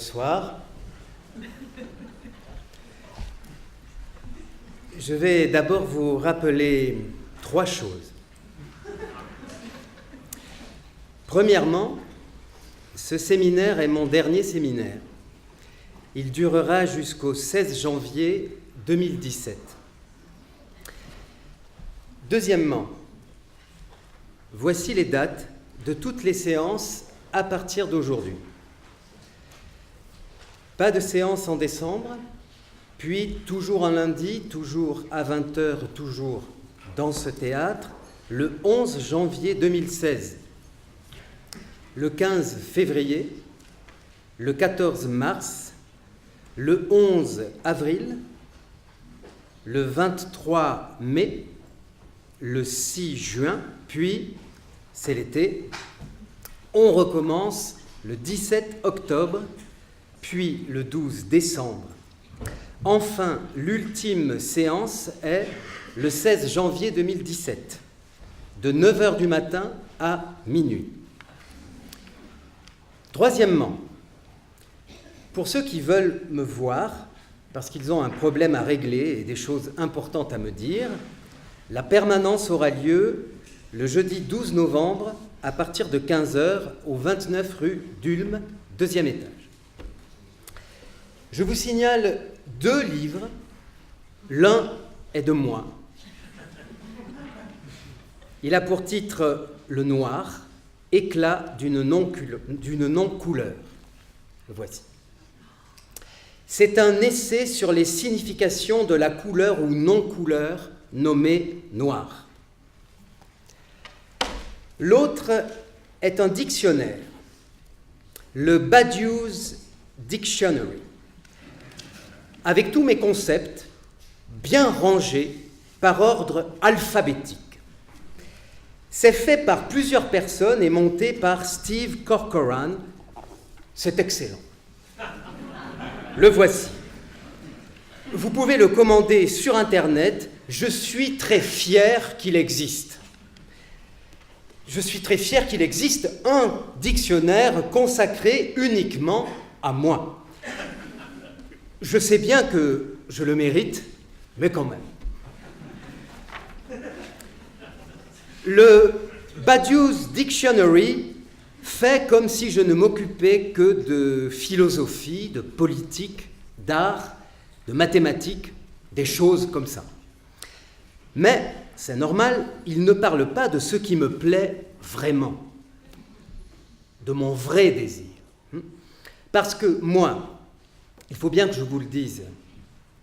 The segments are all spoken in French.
Bonsoir. Je vais d'abord vous rappeler 3 choses. Premièrement, ce séminaire est mon dernier séminaire. Il durera jusqu'au 16 janvier 2017. Deuxièmement, voici les dates de toutes les séances à partir d'aujourd'hui. Pas de séance en décembre, puis toujours un lundi, toujours à 20h, toujours dans ce théâtre, le 11 janvier 2016, le 15 février, le 14 mars, le 11 avril, le 23 mai, le 6 juin, puis, c'est l'été, on recommence le 17 octobre, puis le 12 décembre. Enfin, l'ultime séance est le 16 janvier 2017, de 9h du matin à minuit. Troisièmement, pour ceux qui veulent me voir, parce qu'ils ont un problème à régler et des choses importantes à me dire, la permanence aura lieu le jeudi 12 novembre à partir de 15h au 29 rue d'Ulm, 2e étage. Je vous signale 2 livres. L'un est de moi. Il a pour titre « Le noir, éclat d'une non-couleur ». Le voici. C'est un essai sur les significations de la couleur ou non-couleur nommée noir. L'autre est un dictionnaire, le Badiou's Dictionary, avec tous mes concepts bien rangés par ordre alphabétique. C'est fait par plusieurs personnes et monté par Steve Corcoran. C'est excellent. Le voici. Vous pouvez le commander sur Internet. Je suis très fier qu'il existe. Je suis très fier qu'il existe un dictionnaire consacré uniquement à moi. Je sais bien que je le mérite, mais quand même. Le Badiou's Dictionary fait comme si je ne m'occupais que de philosophie, de politique, d'art, de mathématiques, des choses comme ça. Mais, c'est normal, il ne parle pas de ce qui me plaît vraiment, de mon vrai désir. Parce que moi, il faut bien que je vous le dise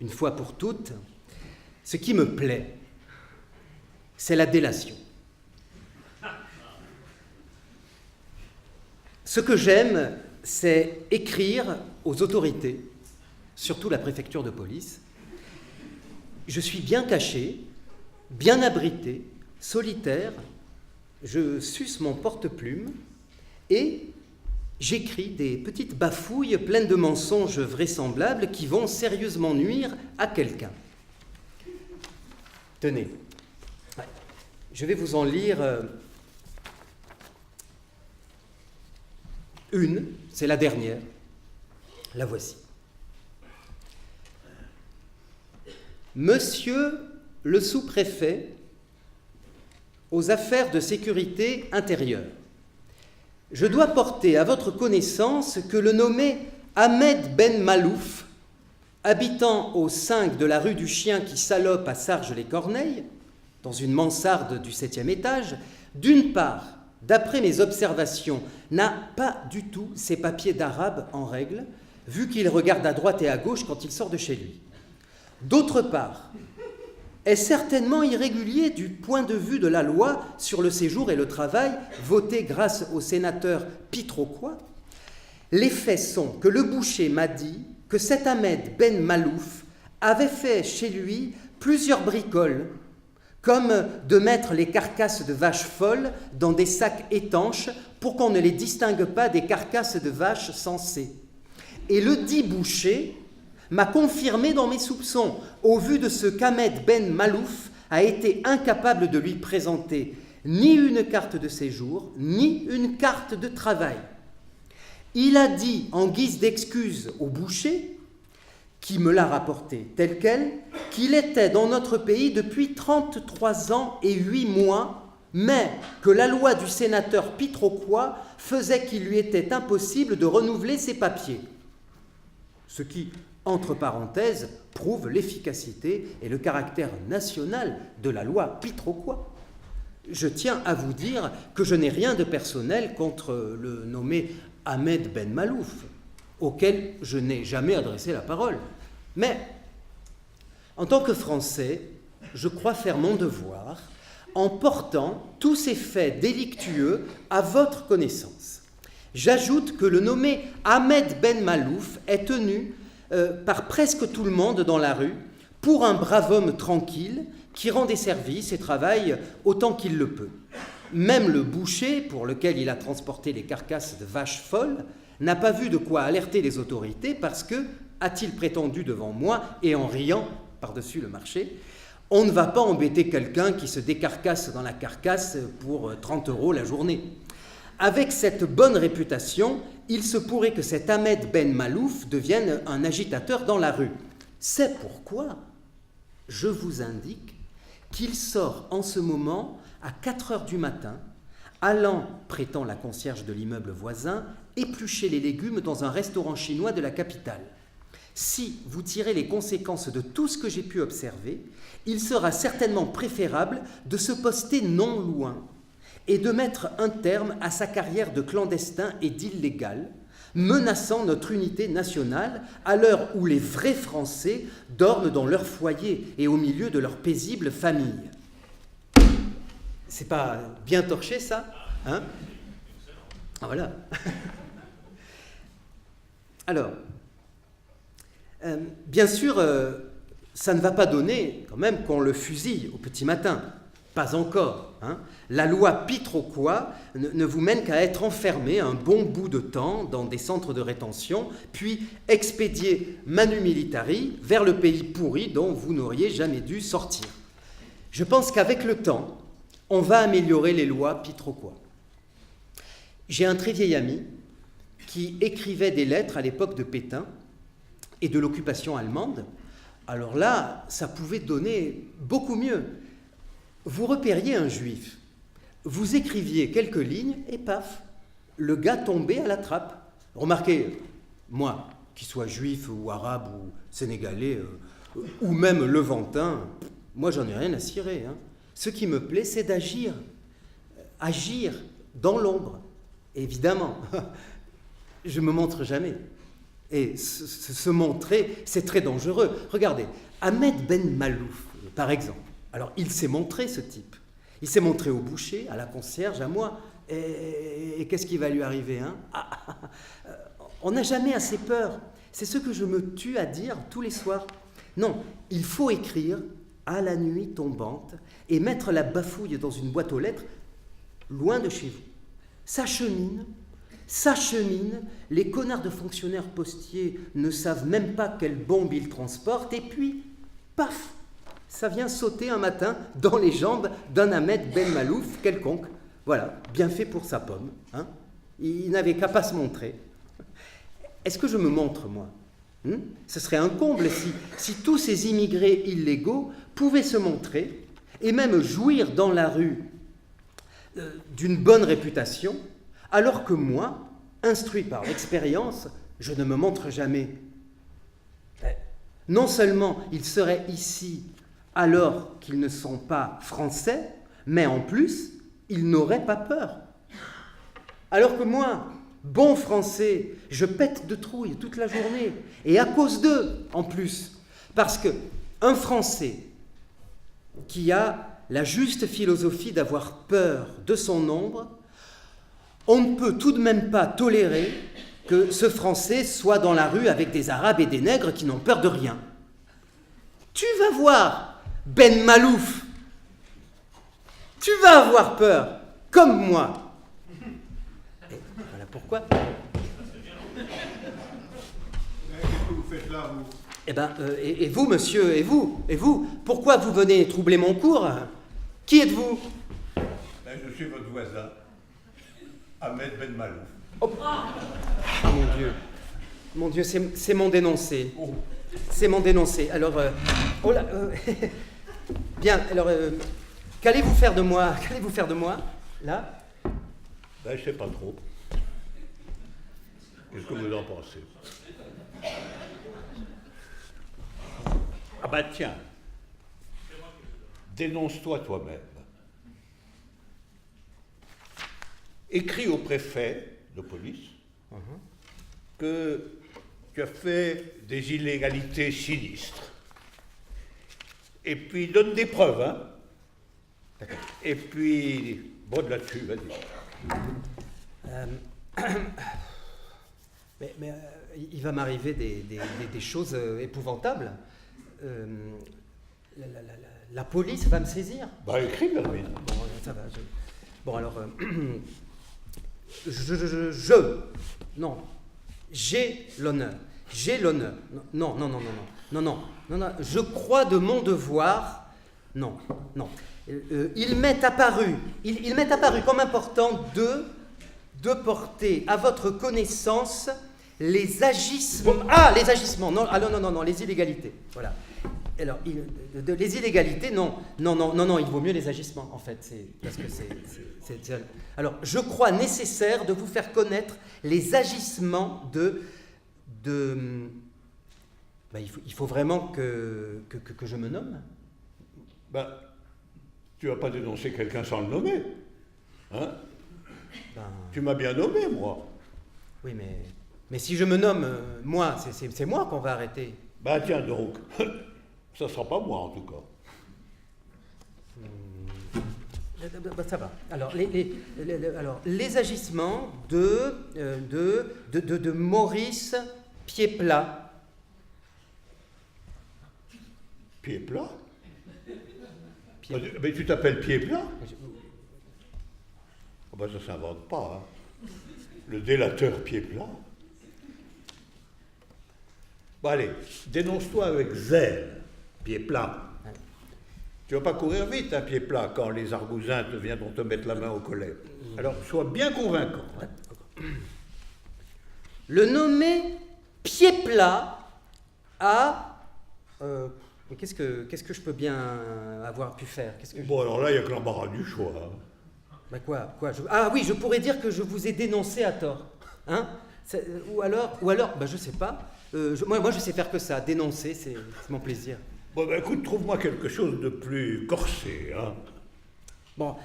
une fois pour toutes, ce qui me plaît, c'est la délation. Ce que j'aime, c'est écrire aux autorités, surtout la préfecture de police. Je suis bien caché, bien abrité, solitaire, je suce mon porte-plume et j'écris des petites bafouilles pleines de mensonges vraisemblables qui vont sérieusement nuire à quelqu'un. Tenez, je vais vous en lire une, c'est la dernière, la voici. Monsieur le sous-préfet aux affaires de sécurité intérieure, je dois porter à votre connaissance que le nommé Ahmed Ben Malouf, habitant au 5 de la rue du Chien qui salope à Sarges-les-Corneilles, dans une mansarde du 7e étage, d'une part, d'après mes observations, n'a pas du tout ses papiers d'arabe en règle, vu qu'il regarde à droite et à gauche quand il sort de chez lui. D'autre part, est certainement irrégulier du point de vue de la loi sur le séjour et le travail votée grâce au sénateur Pitroquois. Les faits sont que le boucher m'a dit que cet Ahmed Ben Malouf avait fait chez lui plusieurs bricoles, comme de mettre les carcasses de vaches folles dans des sacs étanches pour qu'on ne les distingue pas des carcasses de vaches sensées. Et le dit boucher m'a confirmé dans mes soupçons, au vu de ce qu'Ahmed Ben Malouf a été incapable de lui présenter ni une carte de séjour, ni une carte de travail. Il a dit en guise d'excuse au boucher, qui me l'a rapporté tel quel, qu'il était dans notre pays depuis 33 ans et 8 mois, mais que la loi du sénateur Pitroquois faisait qu'il lui était impossible de renouveler ses papiers. Ce qui, entre parenthèses, prouve l'efficacité et le caractère national de la loi Pitroquois. Je tiens à vous dire que je n'ai rien de personnel contre le nommé Ahmed Ben Malouf, auquel je n'ai jamais adressé la parole. Mais, en tant que Français, je crois faire mon devoir en portant tous ces faits délictueux à votre connaissance. J'ajoute que le nommé Ahmed Ben Malouf est tenu par presque tout le monde dans la rue pour un brave homme tranquille qui rend des services et travaille autant qu'il le peut. Même le boucher, pour lequel il a transporté les carcasses de vaches folles, n'a pas vu de quoi alerter les autorités parce que, a-t-il prétendu devant moi, et en riant par-dessus le marché, on ne va pas embêter quelqu'un qui se décarcasse dans la carcasse pour 30 € la journée. Avec cette bonne réputation, il se pourrait que cet Ahmed Ben Malouf devienne un agitateur dans la rue. C'est pourquoi je vous indique qu'il sort en ce moment à 4 heures du matin, allant, prétend la concierge de l'immeuble voisin, éplucher les légumes dans un restaurant chinois de la capitale. Si vous tirez les conséquences de tout ce que j'ai pu observer, il sera certainement préférable de se poster non loin et de mettre un terme à sa carrière de clandestin et d'illégal, menaçant notre unité nationale à l'heure où les vrais Français dorment dans leur foyer et au milieu de leur paisible famille. C'est pas bien torché, ça, hein? Ah, voilà. Alors, bien sûr, ça ne va pas donner quand même qu'on le fusille au petit matin. Pas encore. Hein. La loi Pitroquois ne vous mène qu'à être enfermé un bon bout de temps dans des centres de rétention, puis expédié manu militari vers le pays pourri dont vous n'auriez jamais dû sortir. Je pense qu'avec le temps, on va améliorer les lois Pitroquois. J'ai un très vieil ami qui écrivait des lettres à l'époque de Pétain et de l'occupation allemande. Alors là, ça pouvait donner beaucoup mieux. Vous repériez un juif, vous écriviez quelques lignes et paf, le gars tombait à la trappe. Remarquez, moi, qu'il soit juif ou arabe ou sénégalais ou même levantin, moi j'en ai rien à cirer. Hein. Ce qui me plaît, c'est d'agir, agir dans l'ombre. Évidemment, je ne me montre jamais. Et se montrer, c'est très dangereux. Regardez, Ahmed Ben Malouf, par exemple. Alors, il s'est montré, ce type. Il s'est montré au boucher, à la concierge, à moi. Et qu'est-ce qui va lui arriver, hein? On n'a jamais assez peur. C'est ce que je me tue à dire tous les soirs. Non, il faut écrire à la nuit tombante et mettre la bafouille dans une boîte aux lettres loin de chez vous. Ça chemine, les connards de fonctionnaires postiers ne savent même pas quelle bombe ils transportent, et puis, paf, ça vient sauter un matin dans les jambes d'un Ahmed Ben Malouf quelconque. Voilà, bien fait pour sa pomme. Hein. Il n'avait qu'à pas se montrer. Est-ce que je me montre, moi? Ce serait un comble si tous ces immigrés illégaux pouvaient se montrer et même jouir dans la rue d'une bonne réputation, alors que moi, instruit par l'expérience, je ne me montre jamais. Non seulement ils seraient ici alors qu'ils ne sont pas français, mais en plus, ils n'auraient pas peur. Alors que moi, bon français, je pète de trouille toute la journée, et à cause d'eux en plus, parce qu'un Français qui a la juste philosophie d'avoir peur de son nombre, on ne peut tout de même pas tolérer que ce Français soit dans la rue avec des Arabes et des nègres qui n'ont peur de rien. Tu vas voir, Ben Malouf, tu vas avoir peur, comme moi. Et voilà pourquoi. Qu'est-ce que vous faites là, vous? Eh ben, et vous, monsieur, et vous, pourquoi vous venez troubler mon cours? Qui êtes-vous? Ben, je suis votre voisin, Ahmed Ben Malouf. Oh, mon Dieu, c'est mon dénoncé. Oh. C'est mon dénoncé. Alors, oh là, bien, alors, qu'allez-vous faire de moi? Qu'allez-vous faire de moi, là? Ben, je sais pas trop. Qu'est-ce que vous en pensez? Ah bah tiens, dénonce-toi toi-même. Écris au préfet de police que tu as fait des illégalités sinistres. Et puis donne des preuves, hein. Et puis, bon, là-dessus, vas-y. Mais il va m'arriver des choses épouvantables. La police va me saisir. Bah, écris, Bernard. Bon, ça va. Bon, alors, non, j'ai l'honneur. J'ai l'honneur. Non, je crois de mon devoir. Non. Il m'est apparu comme important de porter à votre connaissance les agissements. Ah, les agissements. Non, les illégalités. Voilà. Alors, les illégalités, non, il vaut mieux les agissements, en fait, parce que c'est. Alors, je crois nécessaire de vous faire connaître les agissements il faut vraiment que je me nomme. Ben, tu vas pas dénoncer quelqu'un sans le nommer, hein? Tu m'as bien nommé, moi. Oui, mais si je me nomme, moi, c'est moi qu'on va arrêter. Ben, tiens donc. Ça sera pas moi, en tout cas. Ça va. Alors, les agissements de Maurice Pied-Plat. Pied-Plat? Mais tu t'appelles Pied-Plat? Oh ben, ça s'invente pas, hein. Le délateur Pied-Plat. Bon, allez, dénonce-toi avec zèle. Pied plat. Tu vas pas courir vite, hein, pied plat, quand les argousins viendront te mettre la main au collet. Alors, sois bien convaincant. Hein. Le nommé pied plat a... mais qu'est-ce que je peux bien avoir pu faire? Bon, alors là, il n'y a que l'embarras du choix. Hein. Ben quoi Ah oui, je pourrais dire que je vous ai dénoncé à tort. Hein? Ou alors, ben je sais pas. Moi, je sais faire que ça. Dénoncer, c'est mon plaisir. Bon, ben écoute, trouve-moi quelque chose de plus corsé, hein. Bon,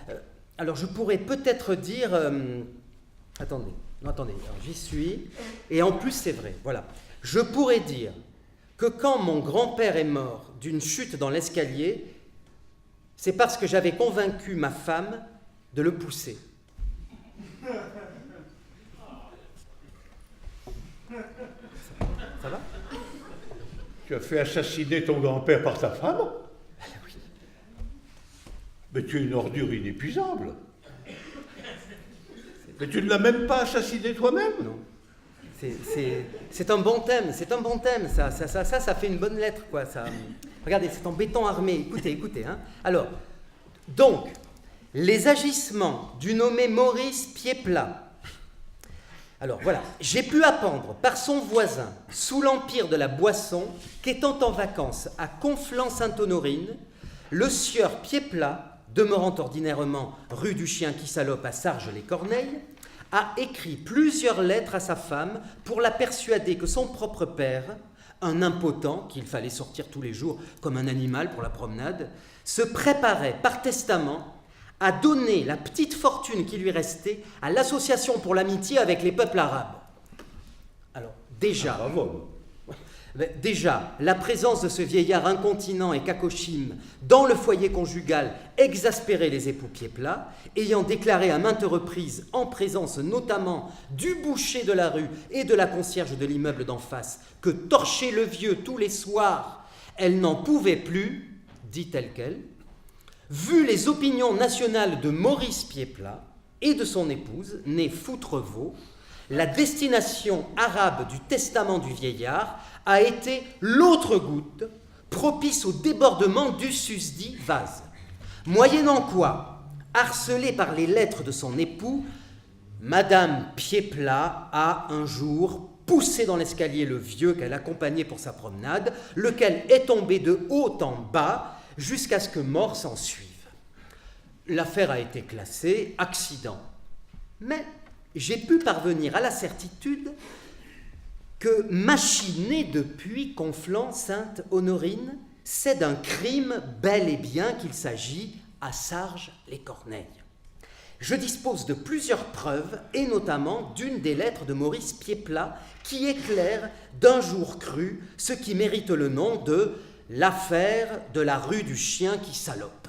alors je pourrais peut-être dire... Attendez, alors j'y suis. Et en plus, c'est vrai, voilà. Je pourrais dire que quand mon grand-père est mort d'une chute dans l'escalier, c'est parce que j'avais convaincu ma femme de le pousser. Ça va? Tu as fait assassiner ton grand-père par ta femme? Oui. Mais tu es une ordure inépuisable. Mais tu ne l'as même pas assassiné toi-même? Non. C'est un bon thème, ça fait une bonne lettre, quoi. Ça. Regardez, c'est en béton armé. Écoutez, hein. Alors, donc, les agissements du nommé Maurice Pied-Plat. Alors voilà, j'ai pu apprendre par son voisin, sous l'empire de la boisson, qu'étant en vacances à Conflans-Sainte-Honorine, le sieur Pied-Plat, demeurant ordinairement rue du Chien qui salope à Sarges-les-Corneilles, a écrit plusieurs lettres à sa femme pour la persuader que son propre père, un impotent qu'il fallait sortir tous les jours comme un animal pour la promenade, se préparait par testament à donner la petite fortune qui lui restait à l'association pour l'amitié avec les peuples arabes. Alors, déjà, la présence de ce vieillard incontinent et cacochime dans le foyer conjugal exaspérait les époux Pied-Plat, ayant déclaré à maintes reprises, en présence notamment du boucher de la rue et de la concierge de l'immeuble d'en face, que torcher le vieux tous les soirs, elle n'en pouvait plus, dit telle qu'elle. Vu les opinions nationales de Maurice Pied-Plat et de son épouse, née Foutrevaux, la destination arabe du testament du vieillard a été l'autre goutte propice au débordement du susdit vase. Moyennant quoi, harcelé par les lettres de son époux, Madame Pied-Plat a un jour poussé dans l'escalier le vieux qu'elle accompagnait pour sa promenade, lequel est tombé de haut en bas jusqu'à ce que mort s'en suive. L'affaire a été classée accident. Mais j'ai pu parvenir à la certitude que machiner depuis Conflans-Sainte-Honorine, c'est d'un crime bel et bien qu'il s'agit à Sarges-les-Corneilles. Je dispose de plusieurs preuves, et notamment d'une des lettres de Maurice Pied-Plat, qui éclaire d'un jour cru ce qui mérite le nom de « l'affaire de la rue du chien qui salope ».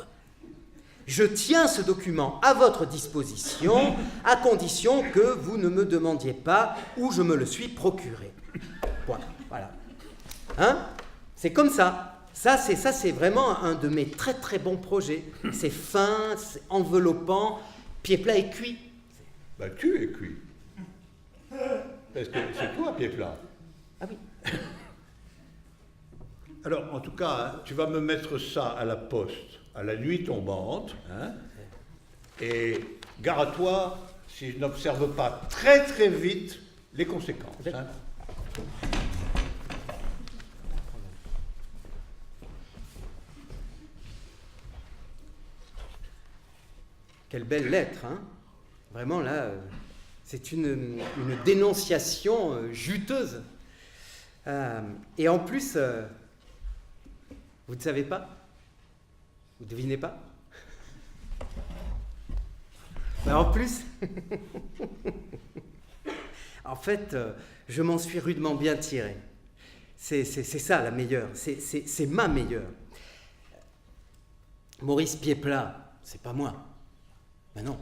Je tiens ce document à votre disposition, à condition que vous ne me demandiez pas où je me le suis procuré. Voilà. Hein? C'est comme ça. Ça, c'est vraiment un de mes très très bons projets. C'est fin, c'est enveloppant. Pied-Plat est cuit. Ben, tu es cuit. Parce que c'est toi, Pied-Plat. Ah oui. Alors, en tout cas, hein, tu vas me mettre ça à la poste à la nuit tombante, hein, et gare à toi si je n'observe pas très très vite les conséquences. Hein. Quelle belle lettre, hein? Vraiment, là, c'est une dénonciation juteuse. Et en plus, vous ne savez pas? Vous devinez pas? Ben en plus, en fait, je m'en suis rudement bien tiré. C'est ça la meilleure, c'est ma meilleure. Maurice Pied-Plat, c'est pas moi. Ben non.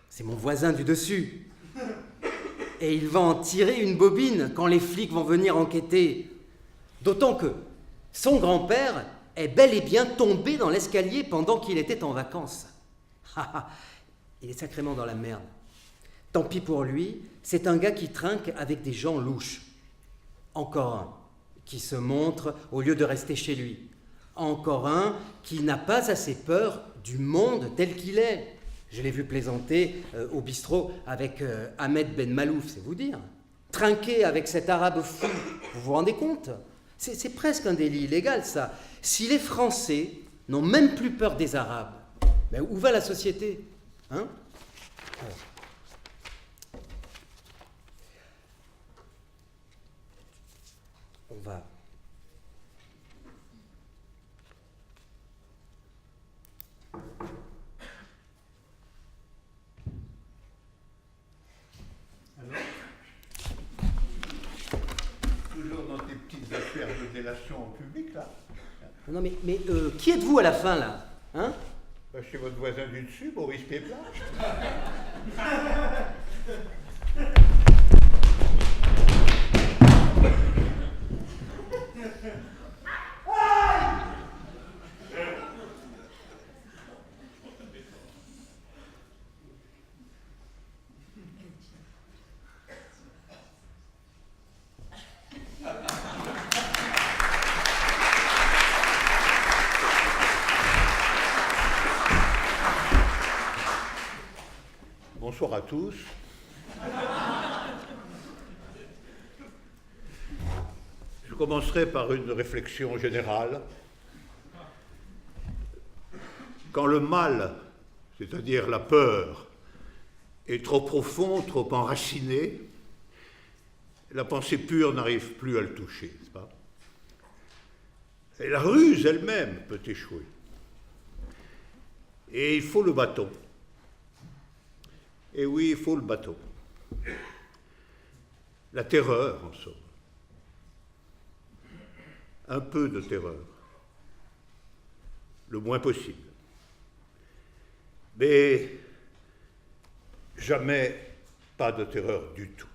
C'est mon voisin du dessus. Et il va en tirer une bobine quand les flics vont venir enquêter. D'autant que son grand-père est bel et bien tombé dans l'escalier pendant qu'il était en vacances. Il est sacrément dans la merde. Tant pis pour lui, c'est un gars qui trinque avec des gens louches. Encore un qui se montre au lieu de rester chez lui. Encore un qui n'a pas assez peur du monde tel qu'il est. Je l'ai vu plaisanter au bistrot avec Ahmed Ben Malouf, c'est vous dire. Trinquer avec cet arabe fou, vous vous rendez compte? C'est presque un délit illégal, ça. Si les Français n'ont même plus peur des Arabes, ben où va la société, hein? On va... Toujours dans tes petites affaires de délation en public, là. Non, mais qui êtes-vous à la fin, là, hein? Ben, chez votre voisin du dessus, Maurice Pied-Plat. Bonsoir à tous. Je commencerai par une réflexion générale. Quand le mal, c'est-à-dire la peur, est trop profond, trop enraciné, la pensée pure n'arrive plus à le toucher, n'est-ce pas? Et la ruse elle-même peut échouer. Et il faut le bâton. Et oui, il faut le bâton. La terreur, en somme. Un peu de terreur. Le moins possible. Mais jamais pas de terreur du tout.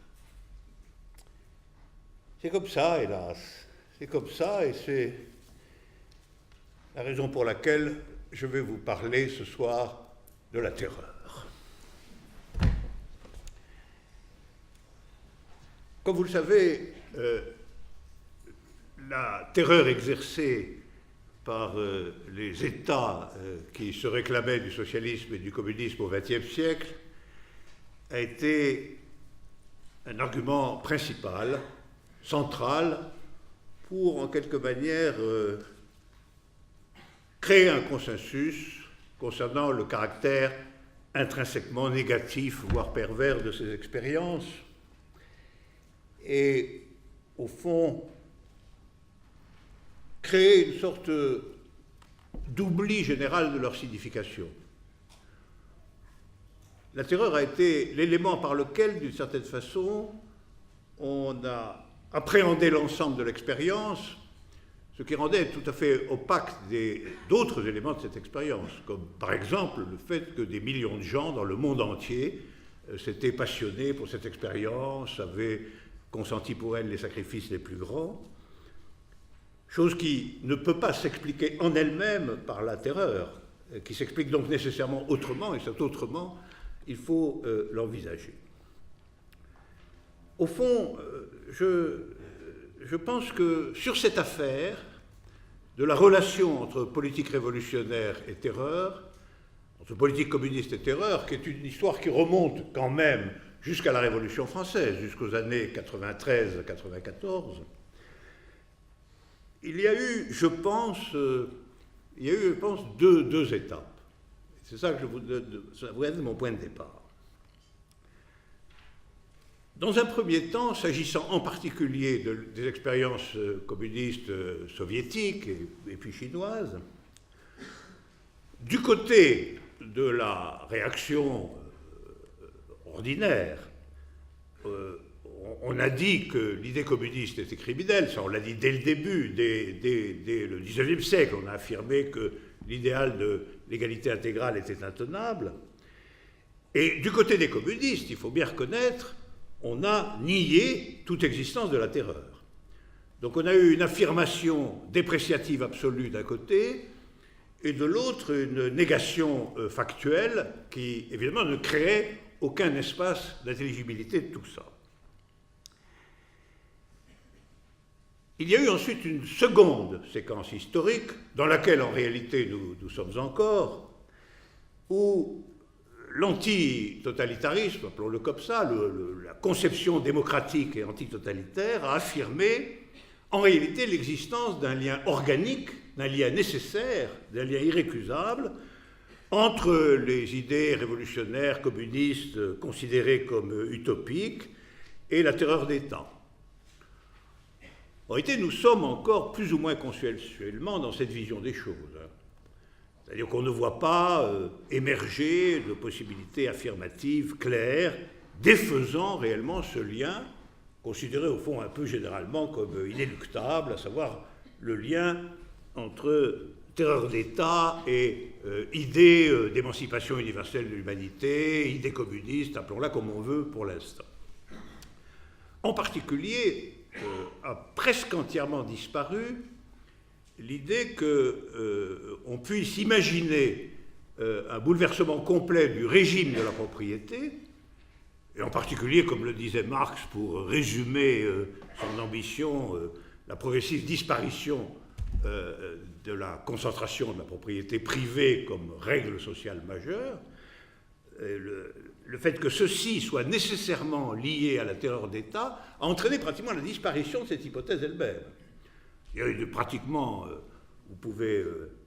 C'est comme ça, hélas. C'est comme ça, et c'est la raison pour laquelle je vais vous parler ce soir de la terreur. Comme vous le savez, la terreur exercée par les États qui se réclamaient du socialisme et du communisme au XXe siècle a été un argument principal, central, pour, en quelque manière, créer un consensus concernant le caractère intrinsèquement négatif, voire pervers de ces expériences, et, au fond, créer une sorte d'oubli général de leur signification. La terreur a été l'élément par lequel, d'une certaine façon, on a appréhendé l'ensemble de l'expérience, ce qui rendait tout à fait opaque d'autres éléments de cette expérience, comme par exemple le fait que des millions de gens dans le monde entier s'étaient passionnés pour cette expérience, avaient consenti pour elle les sacrifices les plus grands, chose qui ne peut pas s'expliquer en elle-même par la terreur, qui s'explique donc nécessairement autrement, et cet autrement, il faut l'envisager. Au fond, je pense que sur cette affaire de la relation entre politique révolutionnaire et terreur, entre politique communiste et terreur, qui est une histoire qui remonte quand même jusqu'à la Révolution française, jusqu'aux années 93-94, il y a eu, je pense, deux étapes. C'est ça que ça va être mon point de départ. Dans un premier temps, s'agissant en particulier des expériences communistes soviétiques et puis chinoises, du côté de la réaction ordinaire, on a dit que l'idée communiste était criminelle, ça on l'a dit dès le début, dès le XIXe siècle, on a affirmé que l'idéal de l'égalité intégrale était intenable. Et du côté des communistes, il faut bien reconnaître, on a nié toute existence de la terreur. Donc on a eu une affirmation dépréciative absolue d'un côté, et de l'autre une négation factuelle qui, évidemment, ne créait aucun espace d'intelligibilité de tout ça. Il y a eu ensuite une seconde séquence historique, dans laquelle en réalité nous sommes encore, où l'antitotalitarisme, appelons-le comme ça, la conception démocratique et antitotalitaire a affirmé en réalité l'existence d'un lien organique, d'un lien nécessaire, d'un lien irrécusable entre les idées révolutionnaires, communistes, considérées comme utopiques, et la terreur d'État. En réalité, nous sommes encore plus ou moins consensuellement dans cette vision des choses. C'est-à-dire qu'on ne voit pas émerger de possibilités affirmatives claires, défaisant réellement ce lien, considéré au fond un peu généralement comme inéluctable, à savoir le lien entre terreur d'État et idée d'émancipation universelle de l'humanité, idée communiste, appelons-la comme on veut pour l'instant. En particulier, a presque entièrement disparu l'idée qu'on puisse imaginer un bouleversement complet du régime de la propriété, et en particulier, comme le disait Marx, pour résumer son ambition, la progressive disparition de la concentration de la propriété privée comme règle sociale majeure, le fait que ceci soit nécessairement lié à la terreur d'État a entraîné pratiquement la disparition de cette hypothèse elle-même. Il y a eu pratiquement, vous pouvez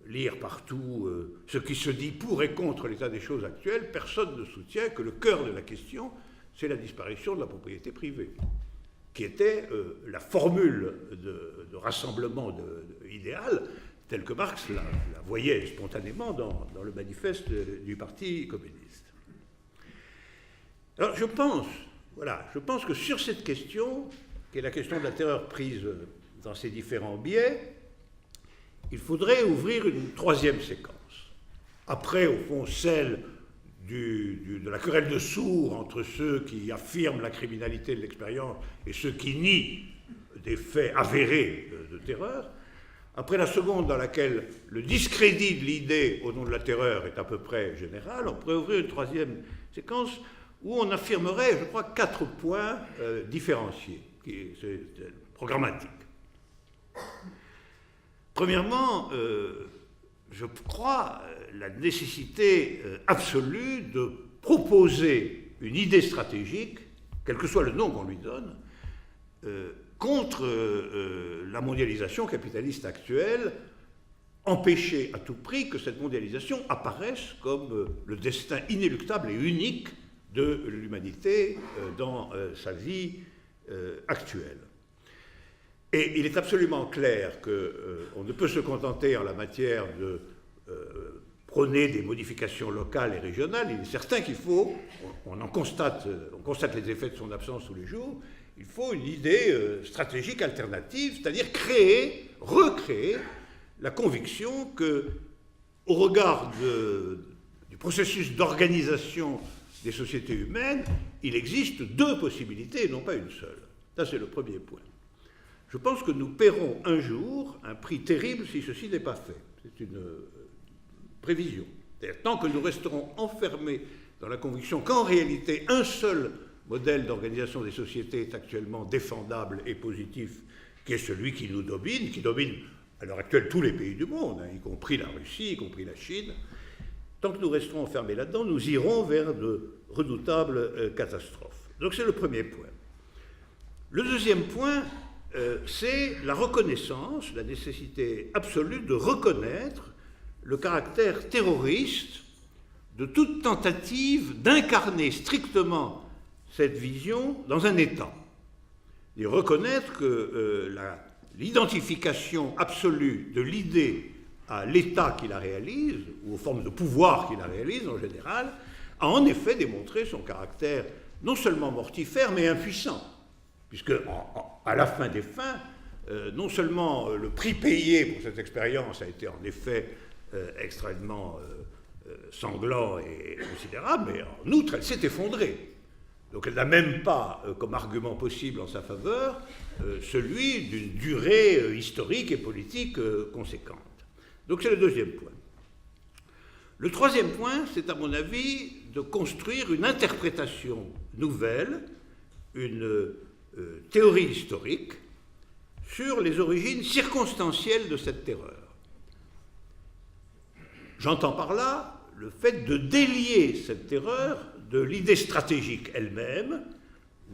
lire partout ce qui se dit pour et contre l'état des choses actuelles, personne ne soutient que le cœur de la question, c'est la disparition de la propriété privée, qui était la formule de rassemblement idéal, telle que Marx la voyait spontanément dans le manifeste du Parti communiste. Alors je pense que sur cette question, qui est la question de la terreur prise dans ses différents biais, il faudrait ouvrir une troisième séquence. Après, au fond, celle de la querelle de sourds entre ceux qui affirment la criminalité de l'expérience et ceux qui nient des faits avérés de terreur. Après la seconde, dans laquelle le discrédit de l'idée au nom de la terreur est à peu près général, on pourrait ouvrir une troisième séquence où on affirmerait, je crois, 4 points différenciés, programmatiques. Premièrement, je crois la nécessité absolue de proposer une idée stratégique, quel que soit le nom qu'on lui donne, contre la mondialisation capitaliste actuelle, empêcher à tout prix que cette mondialisation apparaisse comme le destin inéluctable et unique de l'humanité dans sa vie actuelle. Et il est absolument clair qu'on ne peut se contenter en la matière de prôner des modifications locales et régionales. Il est certain qu'il faut, on constate les effets de son absence tous les jours, il faut une idée stratégique alternative, c'est-à-dire recréer la conviction que, au regard du processus d'organisation des sociétés humaines, il existe deux possibilités et non pas une seule. Ça, c'est le premier point. Je pense que nous paierons un jour un prix terrible si ceci n'est pas fait. C'est une prévision. C'est-à-dire, tant que nous resterons enfermés dans la conviction qu'en réalité, un seul modèle d'organisation des sociétés est actuellement défendable et positif, qui est celui qui nous domine, qui domine à l'heure actuelle tous les pays du monde, y compris la Russie, y compris la Chine, tant que nous resterons enfermés là-dedans, nous irons vers de redoutables catastrophes. Donc c'est le premier point. Le deuxième point, c'est la reconnaissance, la nécessité absolue de reconnaître le caractère terroriste de toute tentative d'incarner strictement cette vision dans un État. Et reconnaître que l'identification absolue de l'idée à l'État qui la réalise, ou aux formes de pouvoir qui la réalise en général, a en effet démontré son caractère non seulement mortifère, mais impuissant. Puisque, à la fin des fins, non seulement le prix payé pour cette expérience a été en effet extrêmement sanglant et considérable, mais en outre, elle s'est effondrée. Donc elle n'a même pas, comme argument possible en sa faveur, celui d'une durée historique et politique conséquente. Donc c'est le deuxième point. Le troisième point, c'est à mon avis de construire une interprétation nouvelle, une théorie historique sur les origines circonstancielles de cette terreur. J'entends par là le fait de délier cette terreur de l'idée stratégique elle-même,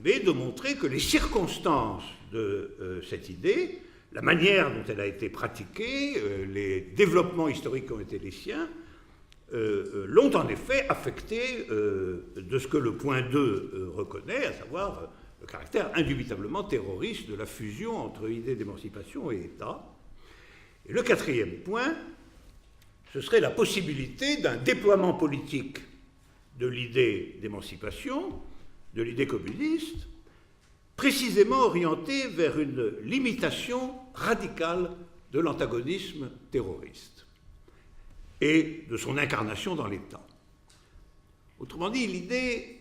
mais de montrer que les circonstances de cette idée, la manière dont elle a été pratiquée, les développements historiques qui ont été les siens, l'ont en effet affecté de ce que le point 2 reconnaît, à savoir le caractère indubitablement terroriste de la fusion entre idée d'émancipation et État. Et le quatrième point, ce serait la possibilité d'un déploiement politique de l'idée d'émancipation, de l'idée communiste, précisément orientée vers une limitation radicale de l'antagonisme terroriste et de son incarnation dans l'État. Autrement dit, l'idée,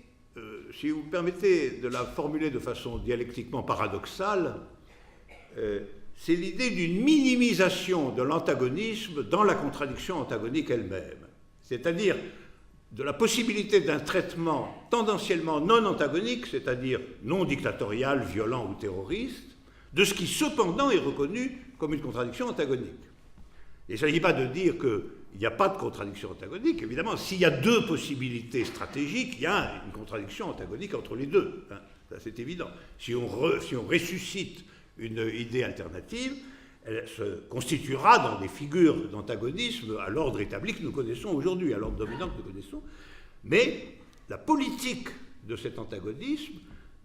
si vous me permettez de la formuler de façon dialectiquement paradoxale, c'est l'idée d'une minimisation de l'antagonisme dans la contradiction antagonique elle-même, c'est-à-dire de la possibilité d'un traitement tendanciellement non antagonique, c'est-à-dire non dictatorial, violent ou terroriste, de ce qui cependant est reconnu comme une contradiction antagonique. Il ne s'agit pas de dire qu'il n'y a pas de contradiction antagonique. Évidemment, s'il y a deux possibilités stratégiques, il y a une contradiction antagonique entre les deux. Hein, ça, c'est évident. Si on ressuscite une idée alternative, elle se constituera dans des figures d'antagonisme à l'ordre établi que nous connaissons aujourd'hui, à l'ordre dominant que nous connaissons. Mais la politique de cet antagonisme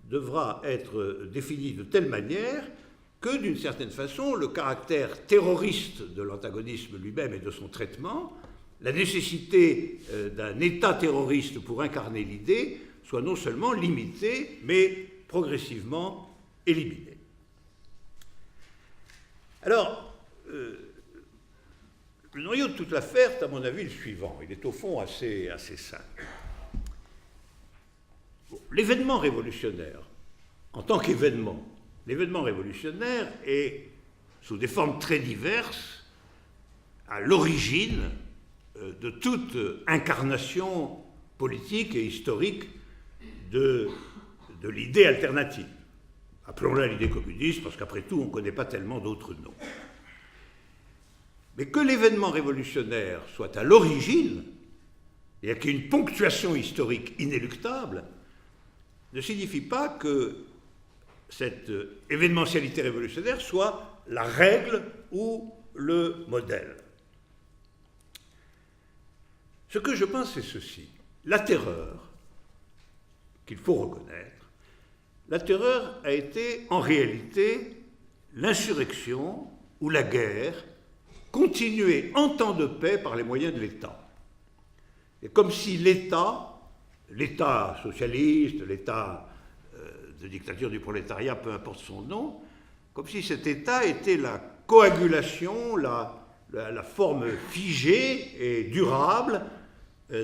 devra être définie de telle manière que, d'une certaine façon, le caractère terroriste de l'antagonisme lui-même et de son traitement, la nécessité d'un État terroriste pour incarner l'idée, soit non seulement limitée, mais progressivement éliminée. Alors, le noyau de toute l'affaire est, à mon avis, le suivant. Il est au fond assez simple. Bon, l'événement révolutionnaire, en tant qu'événement, l'événement révolutionnaire est, sous des formes très diverses, à l'origine de toute incarnation politique et historique de l'idée alternative. Appelons-la l'idée communiste, parce qu'après tout, on ne connaît pas tellement d'autres noms. Mais que l'événement révolutionnaire soit à l'origine, et qu'il y ait une ponctuation historique inéluctable, ne signifie pas que cette événementialité révolutionnaire soit la règle ou le modèle. Ce que je pense, c'est ceci. La terreur, qu'il faut reconnaître, la terreur a été en réalité l'insurrection ou la guerre continuée en temps de paix par les moyens de l'État. Et comme si l'État socialiste, l'État de dictature du prolétariat, peu importe son nom, comme si cet État était la coagulation, la forme figée et durable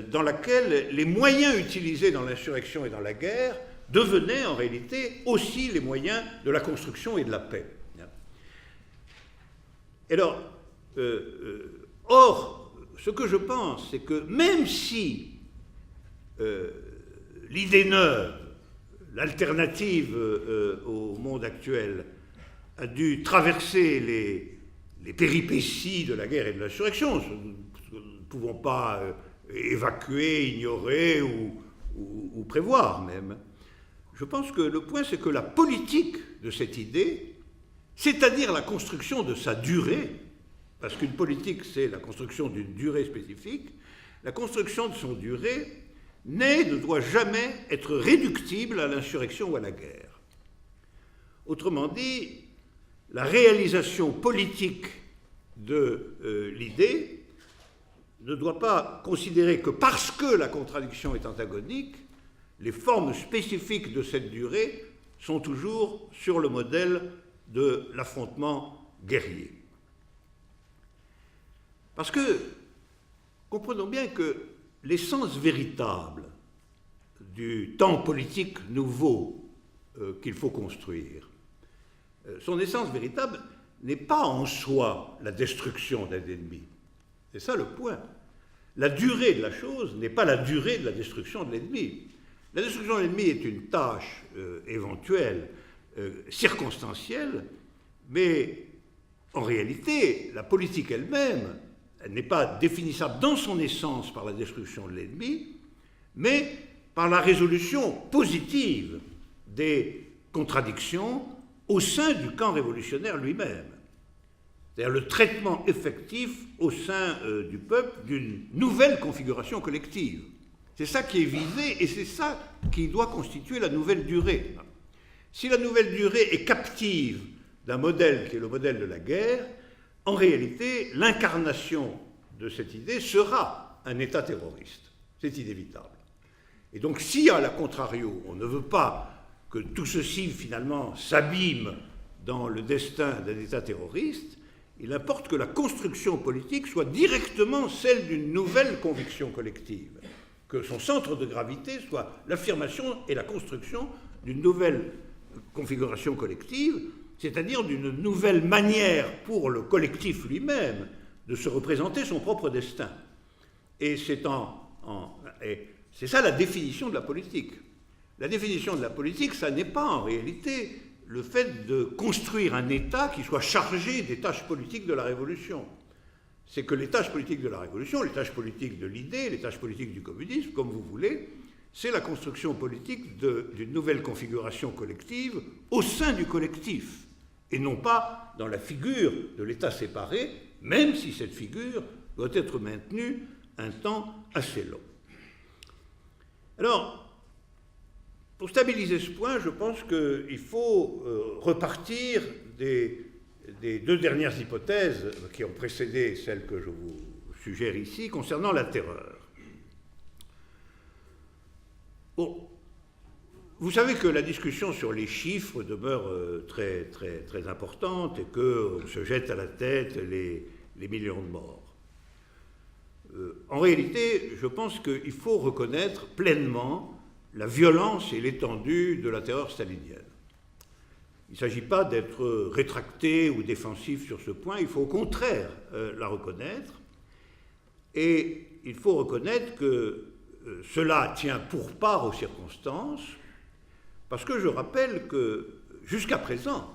dans laquelle les moyens utilisés dans l'insurrection et dans la guerre devenaient en réalité aussi les moyens de la construction et de la paix. Alors, or, ce que je pense, c'est que même si l'idée neuve, l'alternative au monde actuel, a dû traverser les péripéties de la guerre et de l'insurrection, nous ne pouvons pas évacuer, ignorer ou prévoir même. Je pense que le point, c'est que la politique de cette idée, c'est-à-dire la construction de sa durée, parce qu'une politique, c'est la construction d'une durée spécifique, la construction de son durée ne doit jamais être réductible à l'insurrection ou à la guerre. Autrement dit, la réalisation politique de l'idée ne doit pas considérer que parce que la contradiction est antagonique, les formes spécifiques de cette durée sont toujours sur le modèle de l'affrontement guerrier. Parce que, comprenons bien que l'essence véritable du temps politique nouveau qu'il faut construire, son essence véritable n'est pas en soi la destruction d'un ennemi. C'est ça le point. La durée de la chose n'est pas la durée de la destruction de l'ennemi. La destruction de l'ennemi est une tâche éventuelle, circonstancielle, mais en réalité, la politique elle-même, elle n'est pas définissable dans son essence par la destruction de l'ennemi, mais par la résolution positive des contradictions au sein du camp révolutionnaire lui-même. C'est-à-dire le traitement effectif au sein du peuple d'une nouvelle configuration collective. C'est ça qui est visé et c'est ça qui doit constituer la nouvelle durée. Si la nouvelle durée est captive d'un modèle qui est le modèle de la guerre, en réalité, l'incarnation de cette idée sera un État terroriste. C'est inévitable. Et donc, si à la contrario, on ne veut pas que tout ceci, finalement, s'abîme dans le destin d'un État terroriste, il importe que la construction politique soit directement celle d'une nouvelle conviction collective, que son centre de gravité soit l'affirmation et la construction d'une nouvelle configuration collective, c'est-à-dire d'une nouvelle manière pour le collectif lui-même de se représenter son propre destin. Et c'est ça la définition de la politique. La définition de la politique, ça n'est pas en réalité le fait de construire un État qui soit chargé des tâches politiques de la Révolution. C'est que les tâches politiques de la Révolution, les tâches politiques de l'idée, les tâches politiques du communisme, comme vous voulez, c'est la construction politique d'une nouvelle configuration collective au sein du collectif, et non pas dans la figure de l'État séparé, même si cette figure doit être maintenue un temps assez long. Alors, pour stabiliser ce point, je pense qu'il faut repartir des deux dernières hypothèses qui ont précédé celles que je vous suggère ici concernant la terreur. Bon, vous savez que la discussion sur les chiffres demeure très, très, très importante et qu'on se jette à la tête les millions de morts. En réalité, je pense qu'il faut reconnaître pleinement la violence et l'étendue de la terreur stalinienne. Il ne s'agit pas d'être rétracté ou défensif sur ce point, il faut au contraire la reconnaître. Et il faut reconnaître que cela tient pour part aux circonstances, parce que je rappelle que jusqu'à présent,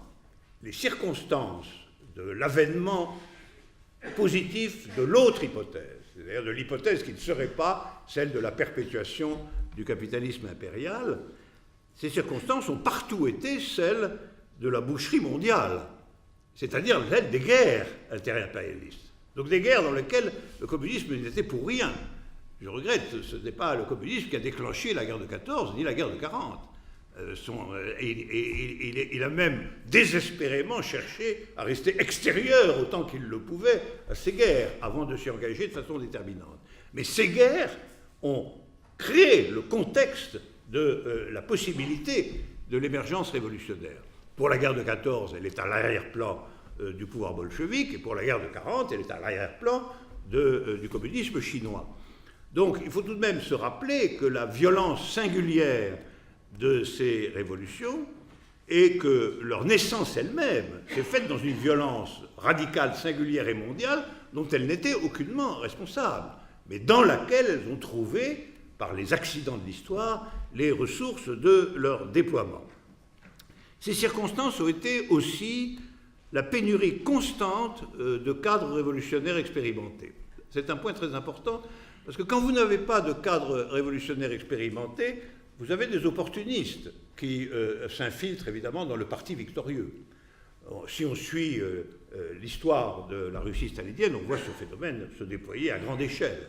les circonstances de l'avènement positif de l'autre hypothèse, c'est-à-dire de l'hypothèse qui ne serait pas celle de la perpétuation du capitalisme impérial, ces circonstances ont partout été celles de la boucherie mondiale, c'est-à-dire celles des guerres interimpérialistes. Donc des guerres dans lesquelles le communisme n'était pour rien. Je regrette, ce n'est pas le communisme qui a déclenché la guerre de 14 ni la guerre de 40. Il a même désespérément cherché à rester extérieur autant qu'il le pouvait à ces guerres avant de s'y engager de façon déterminante. Mais ces guerres ont créé le contexte de la possibilité de l'émergence révolutionnaire. Pour la guerre de 14, elle est à l'arrière-plan du pouvoir bolchevique, et pour la guerre de 40, elle est à l'arrière-plan du communisme chinois. Donc il faut tout de même se rappeler que la violence singulière de ces révolutions et que leur naissance elle-même s'est faite dans une violence radicale, singulière et mondiale dont elles n'étaient aucunement responsables, mais dans laquelle elles ont trouvé, par les accidents de l'histoire, les ressources de leur déploiement. Ces circonstances ont été aussi la pénurie constante de cadres révolutionnaires expérimentés. C'est un point très important, parce que quand vous n'avez pas de cadres révolutionnaires expérimentés, vous avez des opportunistes qui s'infiltrent évidemment dans le parti victorieux. Si on suit l'histoire de la Russie stalinienne, on voit ce phénomène se déployer à grande échelle.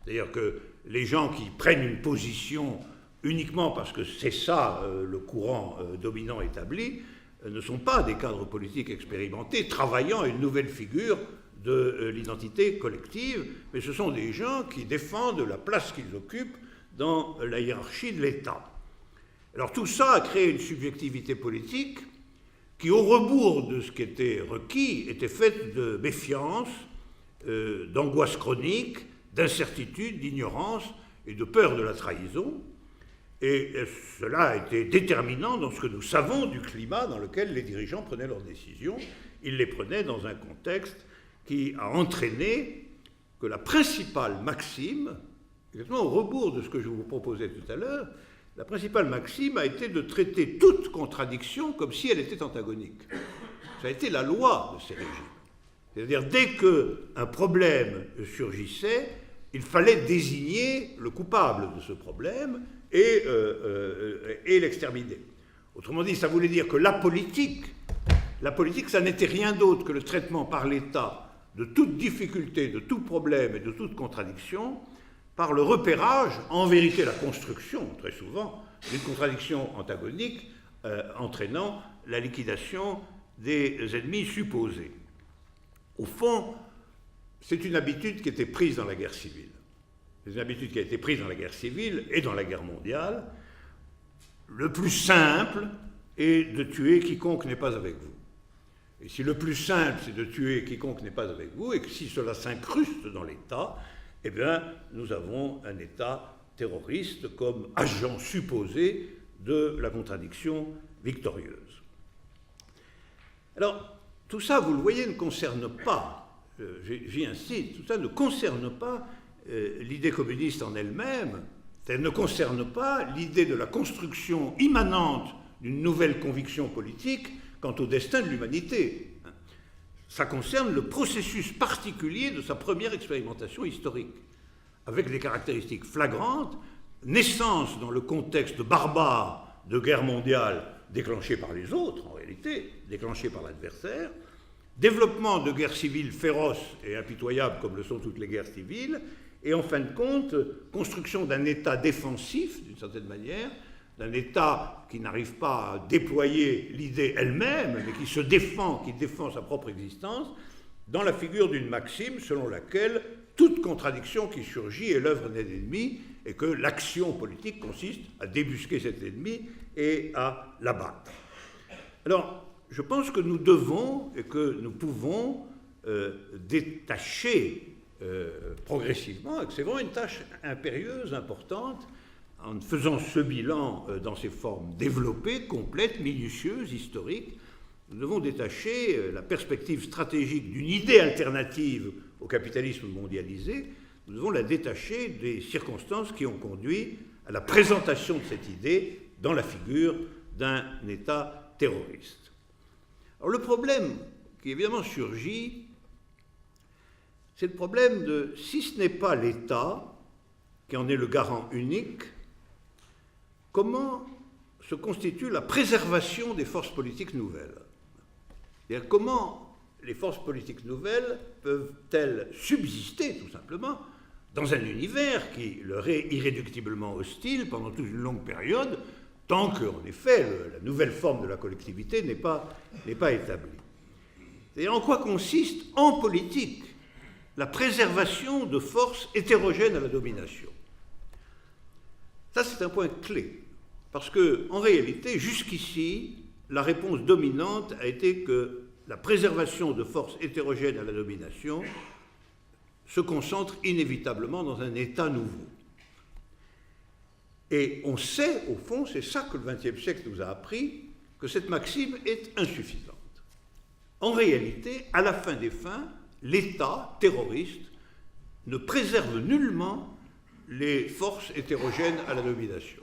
C'est-à-dire que les gens qui prennent une position uniquement parce que c'est ça le courant dominant établi, ne sont pas des cadres politiques expérimentés travaillant à une nouvelle figure de l'identité collective, mais ce sont des gens qui défendent la place qu'ils occupent dans la hiérarchie de l'État. Alors tout ça a créé une subjectivité politique qui, au rebours de ce qui était requis, était faite de méfiance, d'angoisse chronique, d'incertitude, d'ignorance et de peur de la trahison. Et cela a été déterminant dans ce que nous savons du climat dans lequel les dirigeants prenaient leurs décisions. Ils les prenaient dans un contexte qui a entraîné que la principale maxime, exactement au rebours de ce que je vous proposais tout à l'heure, la principale maxime a été de traiter toute contradiction comme si elle était antagonique. Ça a été la loi de ces régimes. C'est-à-dire, dès qu'un problème surgissait, il fallait désigner le coupable de ce problème et l'exterminer. Autrement dit, ça voulait dire que la politique, ça n'était rien d'autre que le traitement par l'État de toute difficulté, de tout problème et de toute contradiction, par le repérage, en vérité la construction, très souvent, d'une contradiction antagonique entraînant la liquidation des ennemis supposés. Au fond, c'est une habitude qui était prise dans la guerre civile. C'est une habitude qui a été prise dans la guerre civile et dans la guerre mondiale. Le plus simple est de tuer quiconque n'est pas avec vous. Et si le plus simple, c'est de tuer quiconque n'est pas avec vous, et que si cela s'incruste dans l'État, eh bien, nous avons un État terroriste comme agent supposé de la contradiction victorieuse. Alors, tout ça, vous le voyez, ne concerne pas, j'y insiste, tout ça ne concerne pas l'idée communiste en elle-même, elle ne concerne pas l'idée de la construction immanente d'une nouvelle conviction politique quant au destin de l'humanité. Ça concerne le processus particulier de sa première expérimentation historique, avec des caractéristiques flagrantes, naissance dans le contexte barbare de guerre mondiale déclenchée par les autres, en réalité, déclenchée par l'adversaire, développement de guerres civiles féroces et impitoyables comme le sont toutes les guerres civiles, et en fin de compte, construction d'un État défensif, d'une certaine manière, d'un État qui n'arrive pas à déployer l'idée elle-même, mais qui se défend, qui défend sa propre existence, dans la figure d'une maxime selon laquelle toute contradiction qui surgit est l'œuvre d'un ennemi, et que l'action politique consiste à débusquer cet ennemi et à l'abattre. Alors, je pense que nous devons et que nous pouvons détacher progressivement, et que c'est vraiment une tâche impérieuse, importante, en faisant ce bilan dans ses formes développées, complètes, minutieuses, historiques. Nous devons détacher la perspective stratégique d'une idée alternative au capitalisme mondialisé, nous devons la détacher des circonstances qui ont conduit à la présentation de cette idée dans la figure d'un État terroriste. Alors le problème qui évidemment surgit, c'est le problème de, si ce n'est pas l'État qui en est le garant unique, comment se constitue la préservation des forces politiques nouvelles. C'est-à-dire comment les forces politiques nouvelles peuvent-elles subsister, tout simplement, dans un univers qui leur est irréductiblement hostile pendant toute une longue période, tant que, en effet, la nouvelle forme de la collectivité n'est pas établie. C'est-à-dire en quoi consiste, en politique, la préservation de forces hétérogènes à la domination. Ça, c'est un point clé, parce que, en réalité, jusqu'ici, la réponse dominante a été que la préservation de forces hétérogènes à la domination se concentre inévitablement dans un État nouveau. Et on sait, au fond, c'est ça que le XXe siècle nous a appris, que cette maxime est insuffisante. En réalité, à la fin des fins, l'État terroriste ne préserve nullement les forces hétérogènes à la domination.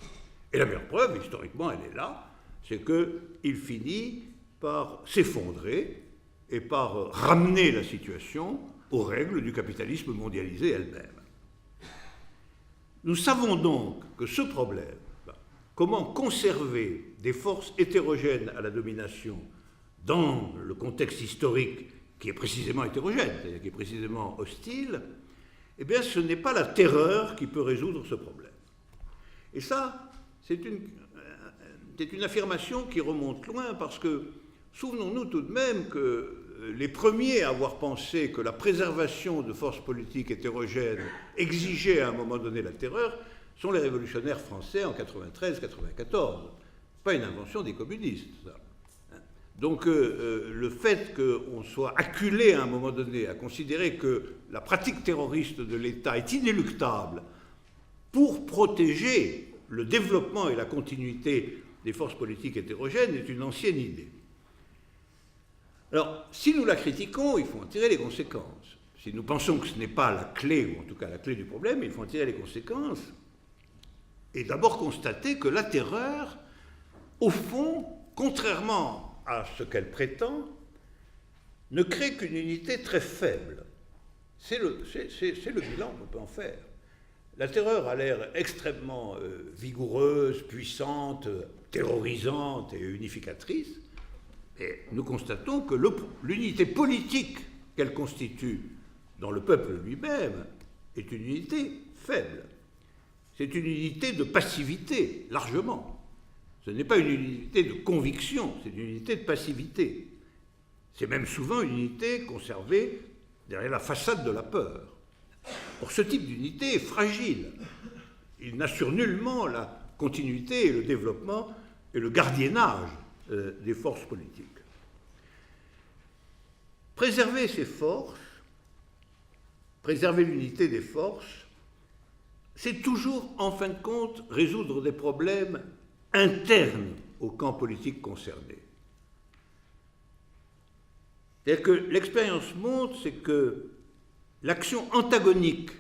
Et la meilleure preuve, historiquement, elle est là, c'est qu'il finit par s'effondrer et par ramener la situation aux règles du capitalisme mondialisé elle-même. Nous savons donc que ce problème, comment conserver des forces hétérogènes à la domination dans le contexte historique qui est précisément hétérogène, c'est-à-dire qui est précisément hostile, eh bien ce n'est pas la terreur qui peut résoudre ce problème. Et ça, c'est une affirmation qui remonte loin, parce que souvenons-nous tout de même que les premiers à avoir pensé que la préservation de forces politiques hétérogènes exigeait à un moment donné la terreur sont les révolutionnaires français en 93-94. Pas une invention des communistes, ça. Donc le fait qu'on soit acculé à un moment donné à considérer que la pratique terroriste de l'État est inéluctable pour protéger le développement et la continuité des forces politiques hétérogènes est une ancienne idée. Alors, si nous la critiquons, il faut en tirer les conséquences. Si nous pensons que ce n'est pas la clé, ou en tout cas la clé du problème, il faut en tirer les conséquences. Et d'abord constater que la terreur, au fond, contrairement à ce qu'elle prétend, ne crée qu'une unité très faible. C'est le bilan qu'on peut en faire. La terreur a l'air extrêmement vigoureuse, puissante, terrorisante et unificatrice. Et nous constatons que l'unité politique qu'elle constitue dans le peuple lui-même est une unité faible. C'est une unité de passivité, largement. Ce n'est pas une unité de conviction, c'est une unité de passivité. C'est même souvent une unité conservée derrière la façade de la peur. Or, ce type d'unité est fragile. Il n'assure nullement la continuité et le développement et le gardiennage des forces politiques. Préserver ces forces, préserver l'unité des forces, c'est toujours, en fin de compte, résoudre des problèmes internes au camp politique concerné. C'est-à-dire que l'expérience montre, c'est que l'action antagonique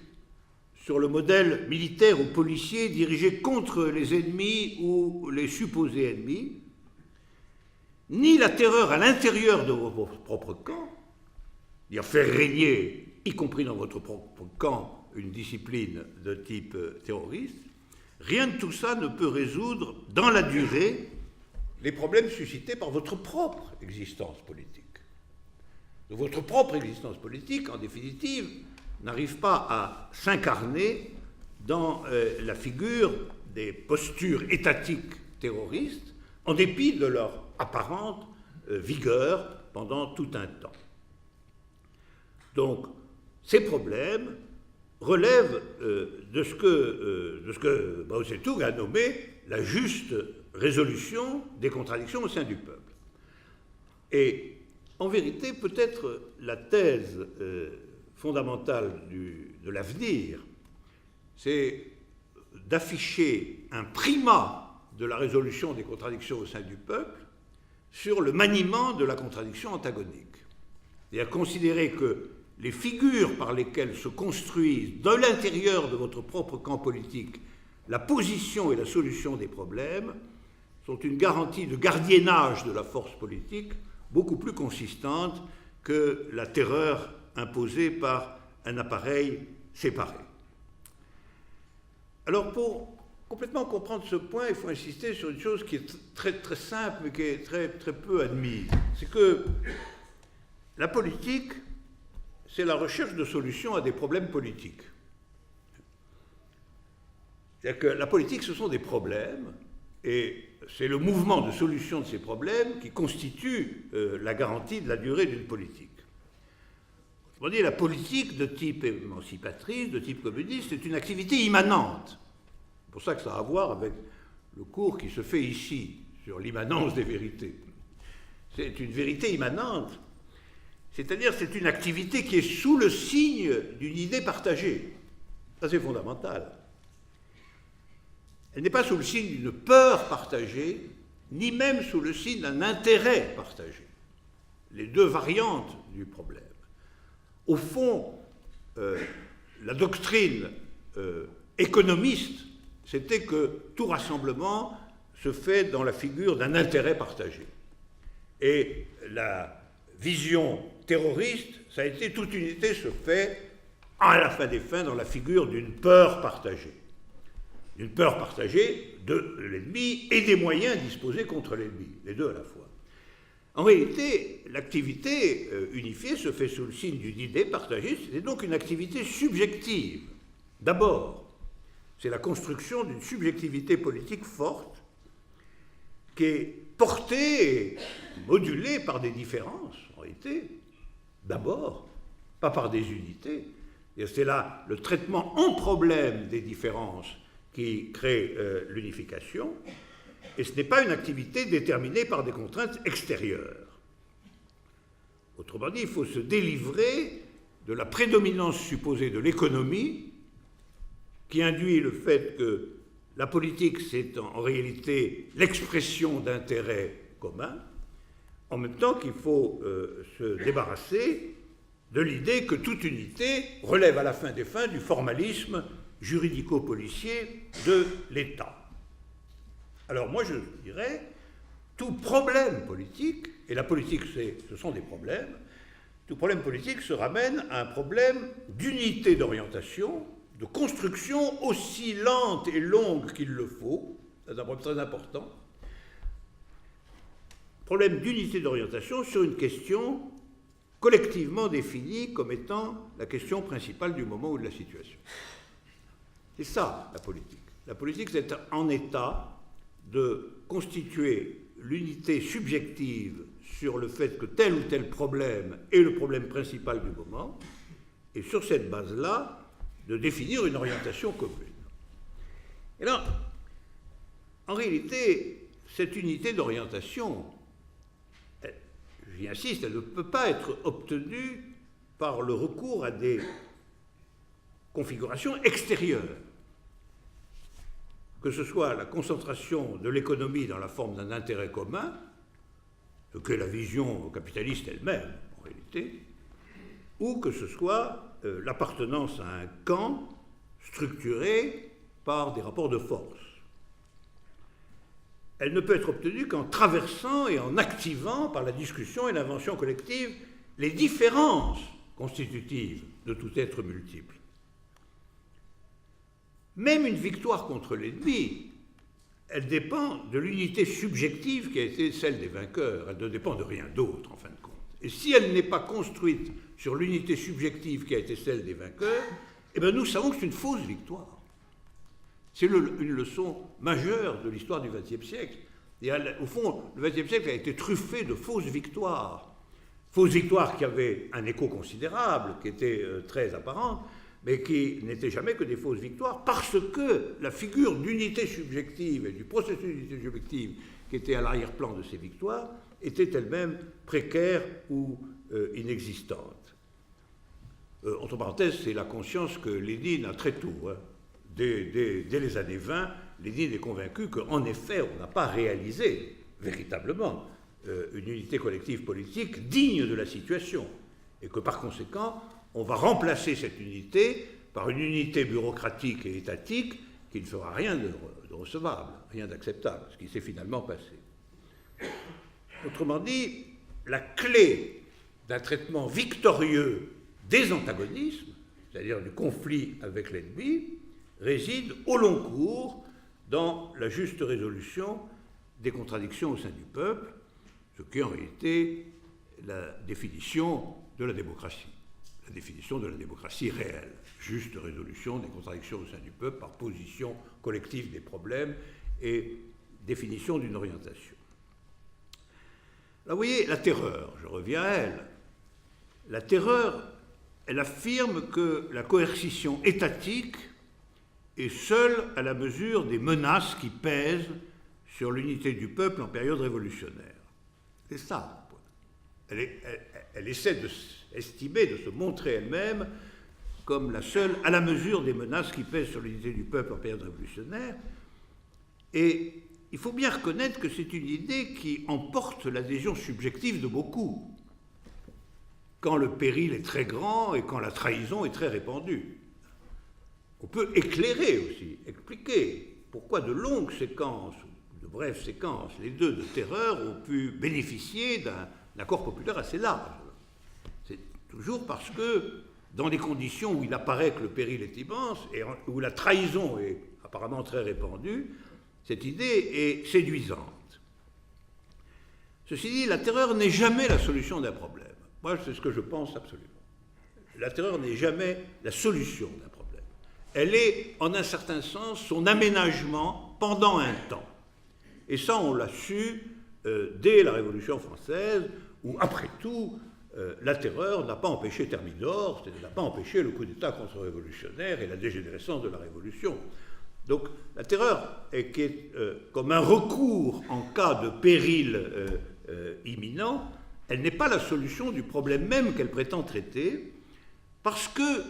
sur le modèle militaire ou policier dirigé contre les ennemis ou les supposés ennemis, ni la terreur à l'intérieur de votre propre camp, c'est-à-dire faire régner, y compris dans votre propre camp, une discipline de type terroriste, rien de tout ça ne peut résoudre, dans la durée, les problèmes suscités par votre propre existence politique. Votre propre existence politique, en définitive, n'arrive pas à s'incarner dans la figure des postures étatiques terroristes, en dépit de leur apparente vigueur pendant tout un temps. Donc, ces problèmes relèvent de ce que Mao Tse-tung a nommé la juste résolution des contradictions au sein du peuple. Et en vérité, peut-être la thèse fondamentale de l'avenir, c'est d'afficher un primat de la résolution des contradictions au sein du peuple sur le maniement de la contradiction antagonique. C'est-à-dire considérer que les figures par lesquelles se construisent de l'intérieur de votre propre camp politique la position et la solution des problèmes sont une garantie de gardiennage de la force politique beaucoup plus consistante que la terreur imposée par un appareil séparé. Alors pour complètement comprendre ce point, il faut insister sur une chose qui est très, très simple, mais qui est très, très peu admise. C'est que la politique, c'est la recherche de solutions à des problèmes politiques. C'est-à-dire que la politique, ce sont des problèmes, et c'est le mouvement de solution de ces problèmes qui constitue la garantie de la durée d'une politique. Autrement dit, la politique de type émancipatrice, de type communiste, est une activité immanente. C'est pour ça que ça a à voir avec le cours qui se fait ici, sur l'immanence des vérités. C'est une vérité immanente, c'est-à-dire c'est une activité qui est sous le signe d'une idée partagée. Ça, c'est fondamental. Elle n'est pas sous le signe d'une peur partagée, ni même sous le signe d'un intérêt partagé. Les deux variantes du problème. Au fond, la doctrine économiste, c'était que tout rassemblement se fait dans la figure d'un intérêt partagé. Et la vision terroriste, ça a été toute unité se fait, à la fin des fins, dans la figure d'une peur partagée. Une peur partagée de l'ennemi et des moyens disposés contre l'ennemi, les deux à la fois. En réalité, l'activité unifiée se fait sous le signe d'une idée partagée, c'est donc une activité subjective. D'abord, c'est la construction d'une subjectivité politique forte qui est portée et modulée par des différences, en réalité, d'abord, pas par des unités. Et c'est là le traitement en problème des différences qui crée l'unification, et ce n'est pas une activité déterminée par des contraintes extérieures. Autrement dit, il faut se délivrer de la prédominance supposée de l'économie, qui induit le fait que la politique, c'est en réalité l'expression d'intérêts communs, en même temps qu'il faut se débarrasser de l'idée que toute unité relève à la fin des fins du formalisme juridico-policier de l'État. Alors moi je dirais, tout problème politique, et la politique ce sont des problèmes, tout problème politique se ramène à un problème d'unité d'orientation, de construction aussi lente et longue qu'il le faut, c'est un problème très important, problème d'unité d'orientation sur une question collectivement définie comme étant la question principale du moment ou de la situation. C'est ça, la politique. La politique, c'est en état de constituer l'unité subjective sur le fait que tel ou tel problème est le problème principal du moment, et sur cette base-là, de définir une orientation commune. Et là, en réalité, cette unité d'orientation, j'y insiste, elle ne peut pas être obtenue par le recours à des configurations extérieures. Que ce soit la concentration de l'économie dans la forme d'un intérêt commun, ce qu'est la vision capitaliste elle-même, en réalité, ou que ce soit l'appartenance à un camp structuré par des rapports de force. Elle ne peut être obtenue qu'en traversant et en activant, par la discussion et l'invention collective, les différences constitutives de tout être multiple. Même une victoire contre l'ennemi, elle dépend de l'unité subjective qui a été celle des vainqueurs, elle ne dépend de rien d'autre en fin de compte. Et si elle n'est pas construite sur l'unité subjective qui a été celle des vainqueurs, eh bien nous savons que c'est une fausse victoire. C'est une leçon majeure de l'histoire du XXe siècle. Et au fond, le XXe siècle a été truffé de fausses victoires. Fausses victoires qui avaient un écho considérable, qui étaient très apparentes, mais qui n'étaient jamais que des fausses victoires, parce que la figure d'unité subjective et du processus d'unité subjective qui était à l'arrière-plan de ces victoires était elle-même précaire ou inexistante. Entre parenthèses, c'est la conscience que Lénine a très tôt, hein. Dès les années 20, Lénine est convaincu qu'en effet, on n'a pas réalisé véritablement une unité collective politique digne de la situation, et que par conséquent, on va remplacer cette unité par une unité bureaucratique et étatique qui ne fera rien de recevable, rien d'acceptable, ce qui s'est finalement passé. Autrement dit, la clé d'un traitement victorieux des antagonismes, c'est-à-dire du conflit avec l'ennemi, réside au long cours dans la juste résolution des contradictions au sein du peuple, ce qui est en réalité la définition de la démocratie réelle, juste résolution des contradictions au sein du peuple par position collective des problèmes et définition d'une orientation. Là, vous voyez, la terreur, je reviens à elle. La terreur, elle affirme que la coercition étatique est seule à la mesure des menaces qui pèsent sur l'unité du peuple en période révolutionnaire. C'est ça. Elle essaie de s'estimer, de se montrer elle-même comme la seule à la mesure des menaces qui pèsent sur l'unité du peuple en période révolutionnaire. Et il faut bien reconnaître que c'est une idée qui emporte l'adhésion subjective de beaucoup, quand le péril est très grand et quand la trahison est très répandue. On peut éclairer aussi, expliquer pourquoi de longues séquences, de brèves séquences, les deux de terreur ont pu bénéficier d'un accord populaire assez large. C'est toujours parce que, dans des conditions où il apparaît que le péril est immense et où la trahison est apparemment très répandue, cette idée est séduisante. Ceci dit, la terreur n'est jamais la solution d'un problème. Moi, c'est ce que je pense absolument. La terreur n'est jamais la solution d'un problème. Elle est, en un certain sens, son aménagement pendant un temps. Et ça, on l'a su dès la Révolution française, où, après tout, la terreur n'a pas empêché Thermidor, n'a pas empêché le coup d'État contre-révolutionnaire et la dégénérescence de la Révolution. Donc, la terreur est comme un recours en cas de péril imminent. Elle n'est pas la solution du problème même qu'elle prétend traiter, parce que,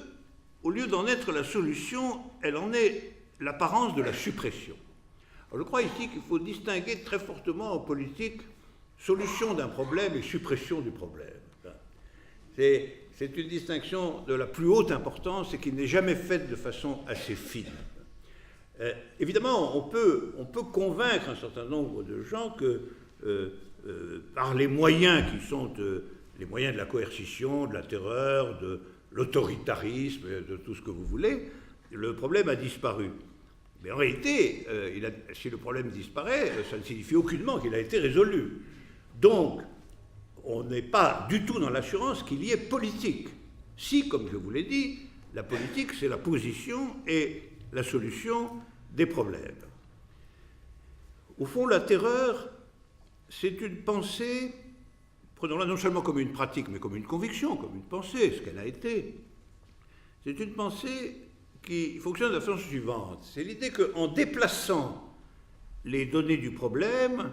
au lieu d'en être la solution, elle en est l'apparence de la suppression. Alors, je crois ici qu'il faut distinguer très fortement en politique solution d'un problème et suppression du problème. C'est une distinction de la plus haute importance et qui n'est jamais faite de façon assez fine. Évidemment, on peut convaincre un certain nombre de gens que par les moyens qui sont les moyens de la coercition, de la terreur, de l'autoritarisme, de tout ce que vous voulez, le problème a disparu. Mais en réalité, si le problème disparaît, ça ne signifie aucunement qu'il a été résolu. Donc, on n'est pas du tout dans l'assurance qu'il y ait politique. Si, comme je vous l'ai dit, la politique, c'est la position et la solution des problèmes. Au fond, la terreur, c'est une pensée, prenons-la non seulement comme une pratique, mais comme une conviction, comme une pensée, ce qu'elle a été. C'est une pensée qui fonctionne de la façon suivante. C'est l'idée qu'en déplaçant les données du problème,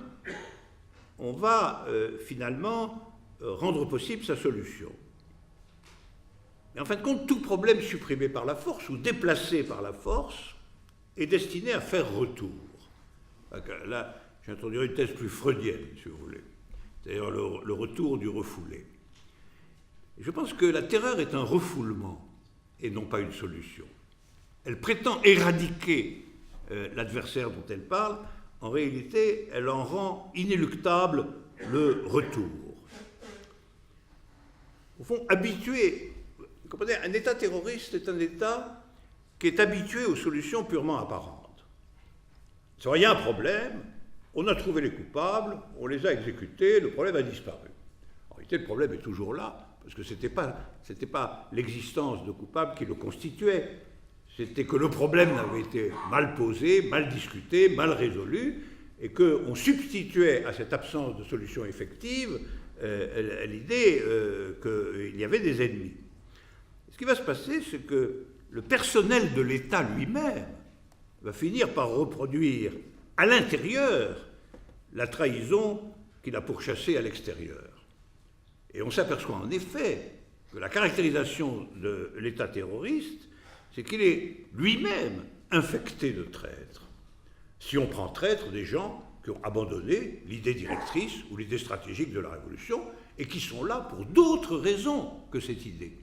on va finalement rendre possible sa solution. Mais en fin de compte, tout problème supprimé par la force ou déplacé par la force est destiné à faire retour. Là, j'introduirai une thèse plus freudienne, si vous voulez. C'est-à-dire le retour du refoulé. Et je pense que la terreur est un refoulement et non pas une solution. Elle prétend éradiquer l'adversaire dont elle parle. En réalité, elle en rend inéluctable le retour. Au fond, vous comprenez, un État terroriste est un État qui est habitué aux solutions purement apparentes. S'il y a un problème, on a trouvé les coupables, on les a exécutés, le problème a disparu. En réalité, le problème est toujours là, parce que ce n'était pas l'existence de coupables qui le constituait, c'était que le problème avait été mal posé, mal discuté, mal résolu, et qu'on substituait à cette absence de solution effective l'idée qu'il y avait des ennemis. Ce qui va se passer, c'est que le personnel de l'État lui-même va finir par reproduire à l'intérieur la trahison qu'il a pourchassée à l'extérieur. Et on s'aperçoit en effet que la caractérisation de l'État terroriste, c'est qu'il est lui-même infecté de traîtres. Si on prend traîtres des gens qui ont abandonné l'idée directrice ou l'idée stratégique de la Révolution et qui sont là pour d'autres raisons que cette idée.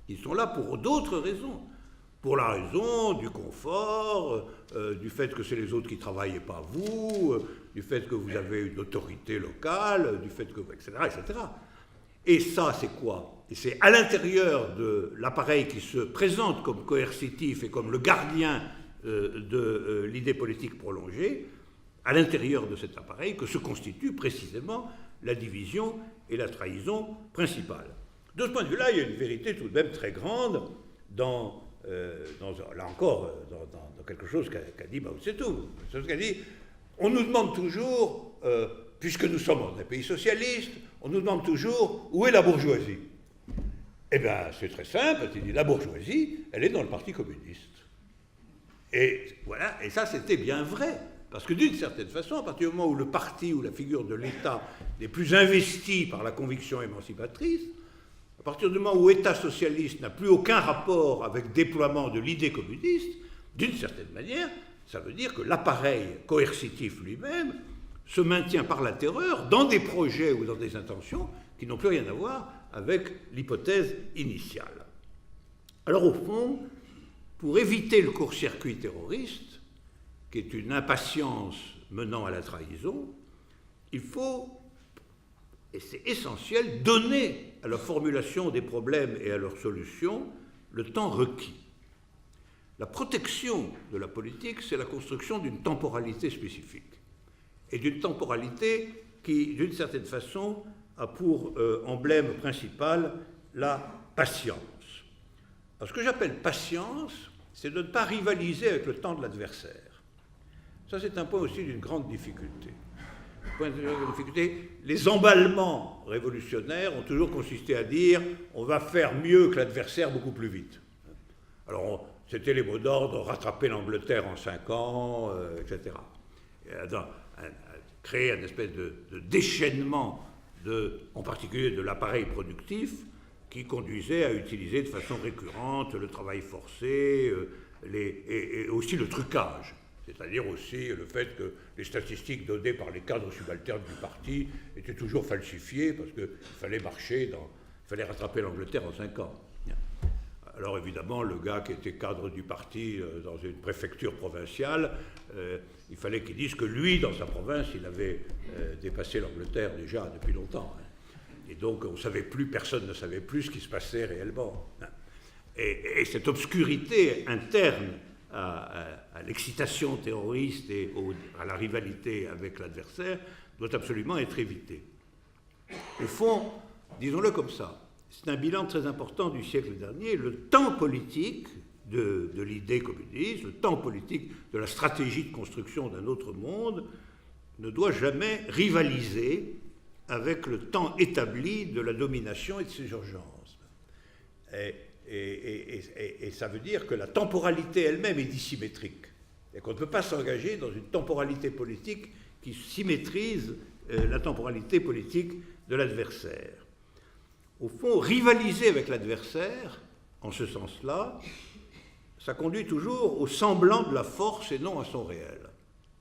Ils sont là pour d'autres raisons. Pour la raison du confort, du fait que c'est les autres qui ne travaillent pas vous, du fait que vous avez une autorité locale, du fait que... etc. etc. Et ça, c'est quoi? Et c'est à l'intérieur de l'appareil qui se présente comme coercitif et comme le gardien de l'idée politique prolongée à l'intérieur de cet appareil que se constitue précisément la division et la trahison principale. De ce point de vue-là, il y a une vérité tout de même très grande dans quelque chose qu'a dit Mao Tse-tung. Qu'a dit, on nous demande toujours, puisque nous sommes dans un pays socialiste, on nous demande toujours où est la bourgeoisie. Eh bien, c'est très simple, il dit, la bourgeoisie, elle est dans le Parti communiste. Et voilà, et ça c'était bien vrai, parce que d'une certaine façon, à partir du moment où le parti ou la figure de l'État n'est plus investi par la conviction émancipatrice, à partir du moment où l'État socialiste n'a plus aucun rapport avec le déploiement de l'idée communiste, d'une certaine manière, ça veut dire que l'appareil coercitif lui-même se maintient par la terreur dans des projets ou dans des intentions qui n'ont plus rien à voir avec l'hypothèse initiale. Alors au fond, pour éviter le court-circuit terroriste, qui est une impatience menant à la trahison, il faut, et c'est essentiel, donner à la formulation des problèmes et à leurs solutions le temps requis. La protection de la politique, c'est la construction d'une temporalité spécifique, et d'une temporalité qui, d'une certaine façon, a pour emblème principal la patience. Alors, ce que j'appelle patience, c'est de ne pas rivaliser avec le temps de l'adversaire. Ça, c'est un point aussi d'une grande difficulté. Les emballements révolutionnaires ont toujours consisté à dire on va faire mieux que l'adversaire beaucoup plus vite. Alors, c'était les mots d'ordre, rattraper l'Angleterre en 5 ans, etc. Créer une espèce de déchaînement, en particulier de l'appareil productif, qui conduisait à utiliser de façon récurrente le travail forcé et aussi le trucage. C'est-à-dire aussi le fait que les statistiques données par les cadres subalternes du parti étaient toujours falsifiées parce qu'il fallait il fallait rattraper l'Angleterre en 5 ans. Alors évidemment, le gars qui était cadre du parti dans une préfecture provinciale, il fallait qu'il dise que lui, dans sa province, il avait dépassé l'Angleterre déjà depuis longtemps. Et donc, personne ne savait plus ce qui se passait réellement. Et cette obscurité interne à l'excitation terroriste et à la rivalité avec l'adversaire doit absolument être évitée. Au fond, disons-le comme ça, c'est un bilan très important du siècle dernier. Le temps politique de l'idée communiste, le temps politique de la stratégie de construction d'un autre monde ne doit jamais rivaliser avec le temps établi de la domination et de ses urgences. Et ça veut dire que la temporalité elle-même est dissymétrique. Et qu'on ne peut pas s'engager dans une temporalité politique qui symétrise la temporalité politique de l'adversaire. Au fond, rivaliser avec l'adversaire, en ce sens-là, ça conduit toujours au semblant de la force et non à son réel.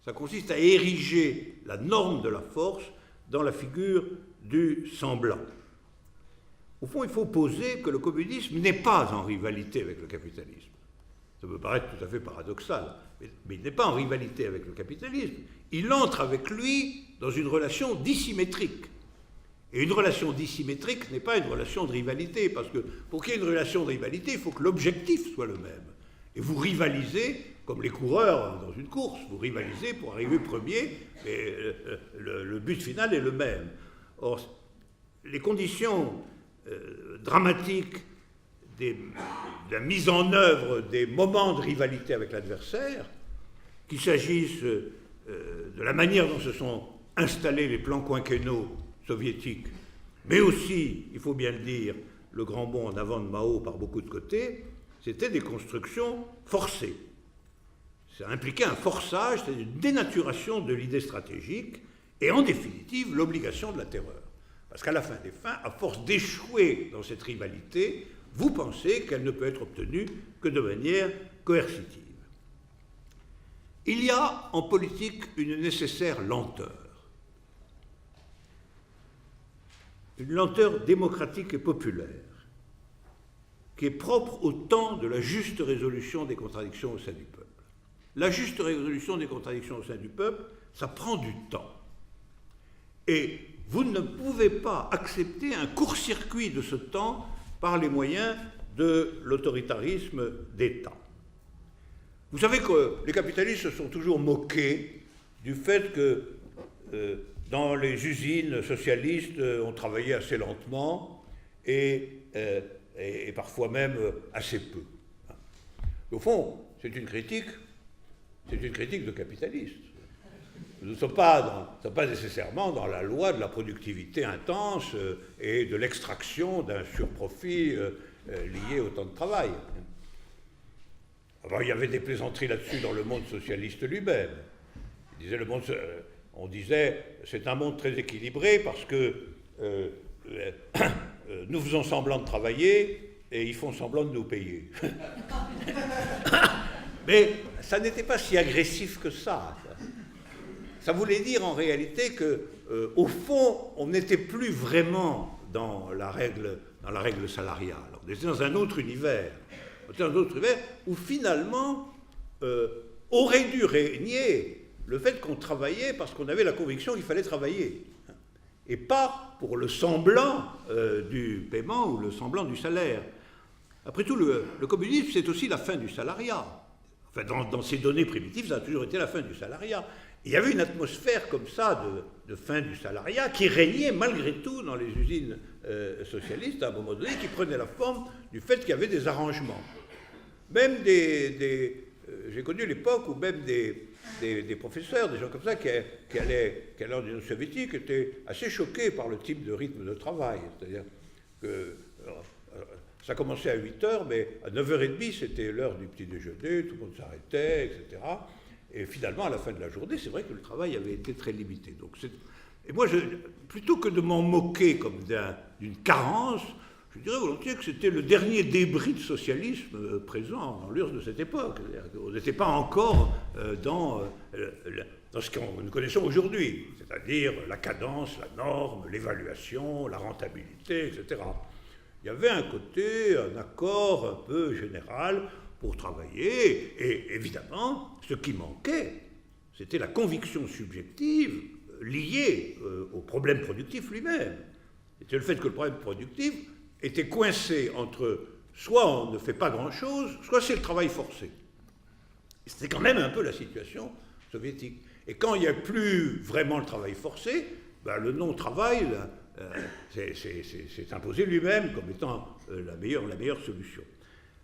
Ça consiste à ériger la norme de la force dans la figure du semblant. Au fond, il faut poser que le communisme n'est pas en rivalité avec le capitalisme. Ça peut paraître tout à fait paradoxal, mais il n'est pas en rivalité avec le capitalisme. Il entre avec lui dans une relation dissymétrique. Et une relation dissymétrique n'est pas une relation de rivalité, parce que pour qu'il y ait une relation de rivalité, il faut que l'objectif soit le même. Et vous rivalisez, comme les coureurs dans une course, vous rivalisez pour arriver premier, mais le but final est le même. Or, les conditions dramatiques de la mise en œuvre des moments de rivalité avec l'adversaire, qu'il s'agisse de la manière dont se sont installés les plans quinquennaux soviétiques, mais aussi, il faut bien le dire, le grand bond en avant de Mao par beaucoup de côtés, c'était des constructions forcées. Ça impliquait un forçage, c'est une dénaturation de l'idée stratégique et en définitive l'obligation de la terreur. Parce qu'à la fin des fins, à force d'échouer dans cette rivalité, vous pensez qu'elle ne peut être obtenue que de manière coercitive. Il y a en politique une nécessaire lenteur. Une lenteur démocratique et populaire, qui est propre au temps de la juste résolution des contradictions au sein du peuple. La juste résolution des contradictions au sein du peuple, ça prend du temps. Et vous ne pouvez pas accepter un court-circuit de ce temps par les moyens de l'autoritarisme d'État. Vous savez que les capitalistes se sont toujours moqués du fait que dans les usines socialistes, on travaillait assez lentement et parfois même assez peu. Au fond, c'est une critique de capitalistes. Nous ne sommes pas nécessairement dans la loi de la productivité intense et de l'extraction d'un surprofit lié au temps de travail. Alors, il y avait des plaisanteries là-dessus dans le monde socialiste lui-même. On disait c'est un monde très équilibré parce que nous faisons semblant de travailler et ils font semblant de nous payer. Mais ça n'était pas si agressif que ça. Ça voulait dire en réalité que, au fond, on n'était plus vraiment dans la règle salariale. On était dans un autre univers. Où finalement aurait dû régner le fait qu'on travaillait parce qu'on avait la conviction qu'il fallait travailler, et pas pour le semblant du paiement ou le semblant du salaire. Après tout, le communisme, c'est aussi la fin du salariat. Enfin, dans ses données primitives, ça a toujours été la fin du salariat. Il y avait une atmosphère comme ça de fin du salariat qui régnait malgré tout dans les usines socialistes à un moment donné, qui prenait la forme du fait qu'il y avait des arrangements. Même j'ai connu l'époque où même des professeurs, des gens comme ça, qui allaient en Union soviétique, étaient assez choqués par le type de rythme de travail. C'est-à-dire que ça commençait à 8h, mais à 9h30, c'était l'heure du petit déjeuner, tout le monde s'arrêtait, etc. Et finalement, à la fin de la journée, c'est vrai que le travail avait été très limité. Et moi, plutôt que de m'en moquer comme d'une carence, je dirais volontiers que c'était le dernier débris de socialisme présent dans l'URSS de cette époque. On n'était pas encore dans ce que nous connaissons aujourd'hui, c'est-à-dire la cadence, la norme, l'évaluation, la rentabilité, etc. Il y avait un côté, un accord un peu général pour travailler, et évidemment, ce qui manquait, c'était la conviction subjective liée au problème productif lui-même. C'était le fait que le problème productif était coincé entre soit on ne fait pas grand-chose, soit c'est le travail forcé. C'était quand même un peu la situation soviétique. Et quand il n'y a plus vraiment le travail forcé, ben le non-travail s'est imposé lui-même comme étant la meilleure solution.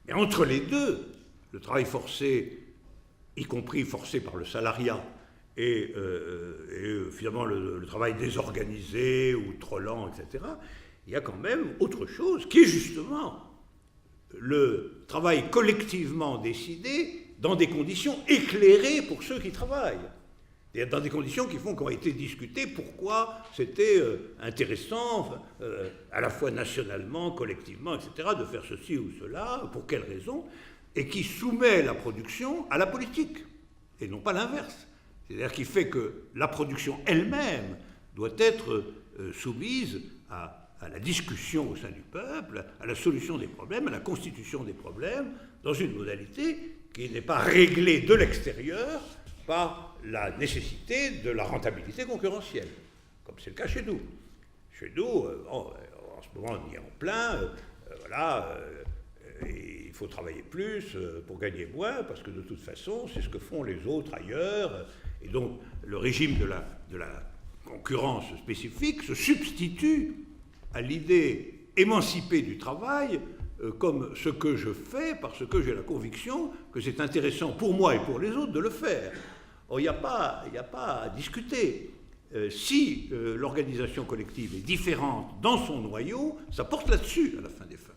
Mais entre les deux, le travail forcé, y compris forcé par le salariat, et finalement le travail désorganisé ou trop lent, etc., il y a quand même autre chose qui est justement le travail collectivement décidé dans des conditions éclairées pour ceux qui travaillent. Et dans des conditions qui ont été discutées pourquoi c'était intéressant, à la fois nationalement, collectivement, etc., de faire ceci ou cela, pour quelles raisons, et qui soumet la production à la politique, et non pas l'inverse. C'est-à-dire qui fait que la production elle-même doit être soumise à la discussion au sein du peuple, à la solution des problèmes, à la constitution des problèmes, dans une modalité qui n'est pas réglée de l'extérieur par la nécessité de la rentabilité concurrentielle, comme c'est le cas chez nous. Chez nous, en ce moment, on y est en plein, il faut travailler plus pour gagner moins, parce que de toute façon, c'est ce que font les autres ailleurs, et donc le régime de la concurrence spécifique se substitue à l'idée émancipée du travail comme ce que je fais parce que j'ai la conviction que c'est intéressant pour moi et pour les autres de le faire. Or, il n'y a pas à discuter. Si l'organisation collective est différente dans son noyau, ça porte là-dessus à la fin des fins.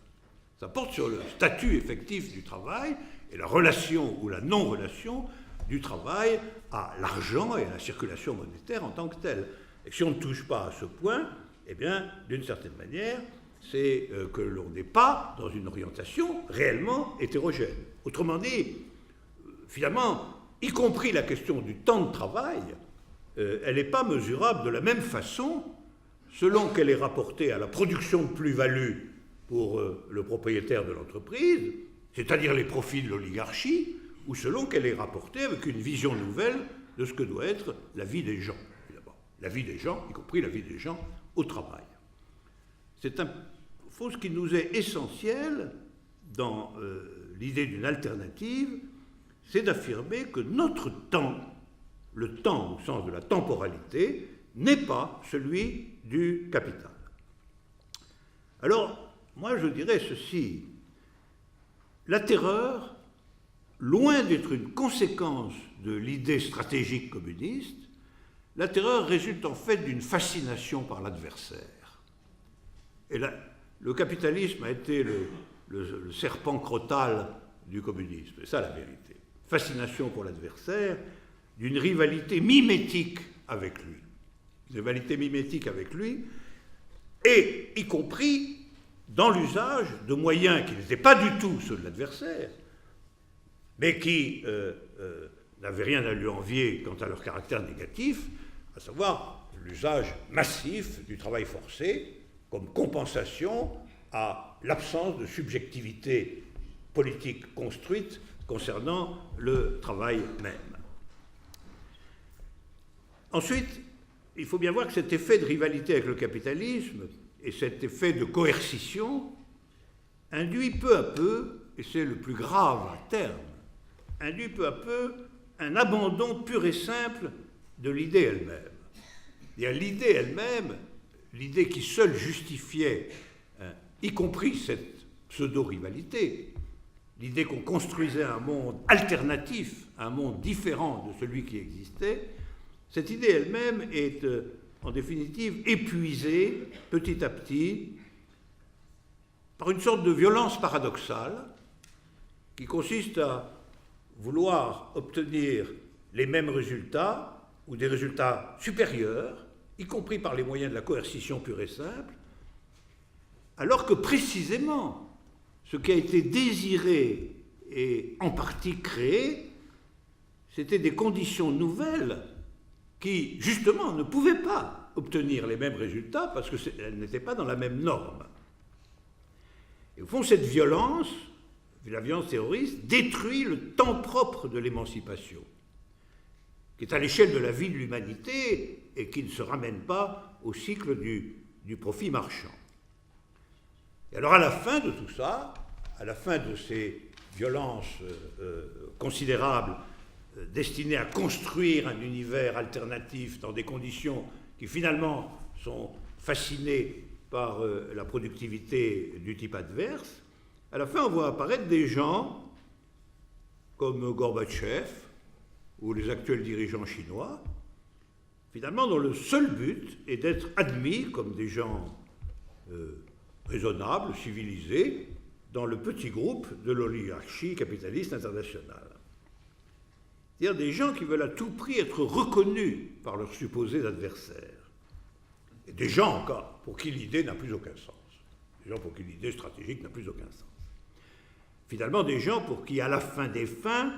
Ça porte sur le statut effectif du travail et la relation ou la non-relation du travail à l'argent et à la circulation monétaire en tant que telle. Et si on ne touche pas à ce point, eh bien, d'une certaine manière, c'est que l'on n'est pas dans une orientation réellement hétérogène. Autrement dit, finalement, y compris la question du temps de travail, elle n'est pas mesurable de la même façon selon qu'elle est rapportée à la production de plus-value pour le propriétaire de l'entreprise, c'est-à-dire les profits de l'oligarchie, ou selon qu'elle est rapportée avec une vision nouvelle de ce que doit être la vie des gens, évidemment. La vie des gens, y compris la vie des gens au travail. C'est ce qui nous est essentiel dans l'idée d'une alternative, c'est d'affirmer que notre temps, le temps au sens de la temporalité, n'est pas celui du capital. Alors, moi je dirais ceci, la terreur, loin d'être une conséquence de l'idée stratégique communiste, la terreur résulte en fait d'une fascination par l'adversaire. Et là, le capitalisme a été le serpent crottal du communisme, c'est ça la vérité. Fascination pour l'adversaire, d'une rivalité mimétique avec lui. Une rivalité mimétique avec lui, et y compris dans l'usage de moyens qui n'étaient pas du tout ceux de l'adversaire, mais qui n'avaient rien à lui envier quant à leur caractère négatif, à savoir l'usage massif du travail forcé comme compensation à l'absence de subjectivité politique construite concernant le travail même. Ensuite, il faut bien voir que cet effet de rivalité avec le capitalisme et cet effet de coercition induit peu à peu, et c'est le plus grave à terme, induit peu à peu un abandon pur et simple de l'idée elle-même. L'idée elle-même, l'idée qui seule justifiait, y compris cette pseudo-rivalité, l'idée qu'on construisait un monde alternatif, un monde différent de celui qui existait, cette idée elle-même est, en définitive, épuisée petit à petit par une sorte de violence paradoxale qui consiste à vouloir obtenir les mêmes résultats ou des résultats supérieurs, y compris par les moyens de la coercition pure et simple, alors que précisément ce qui a été désiré et en partie créé, c'était des conditions nouvelles qui, justement, ne pouvaient pas obtenir les mêmes résultats parce qu'elles n'étaient pas dans la même norme. Et au fond, cette violence, la violence terroriste, détruit le temps propre de l'émancipation, qui est à l'échelle de la vie de l'humanité et qui ne se ramène pas au cycle du profit marchand. Et alors, à la fin de tout ça, à la fin de ces violences considérables destinées à construire un univers alternatif dans des conditions qui finalement sont fascinées par la productivité du type adverse, à la fin on voit apparaître des gens comme Gorbatchev ou les actuels dirigeants chinois, finalement dont le seul but est d'être admis comme des gens raisonnables, civilisés, dans le petit groupe de l'oligarchie capitaliste internationale. C'est-à-dire des gens qui veulent à tout prix être reconnus par leurs supposés adversaires. Et des gens encore pour qui l'idée n'a plus aucun sens. Des gens pour qui l'idée stratégique n'a plus aucun sens. Finalement, des gens pour qui, à la fin des fins,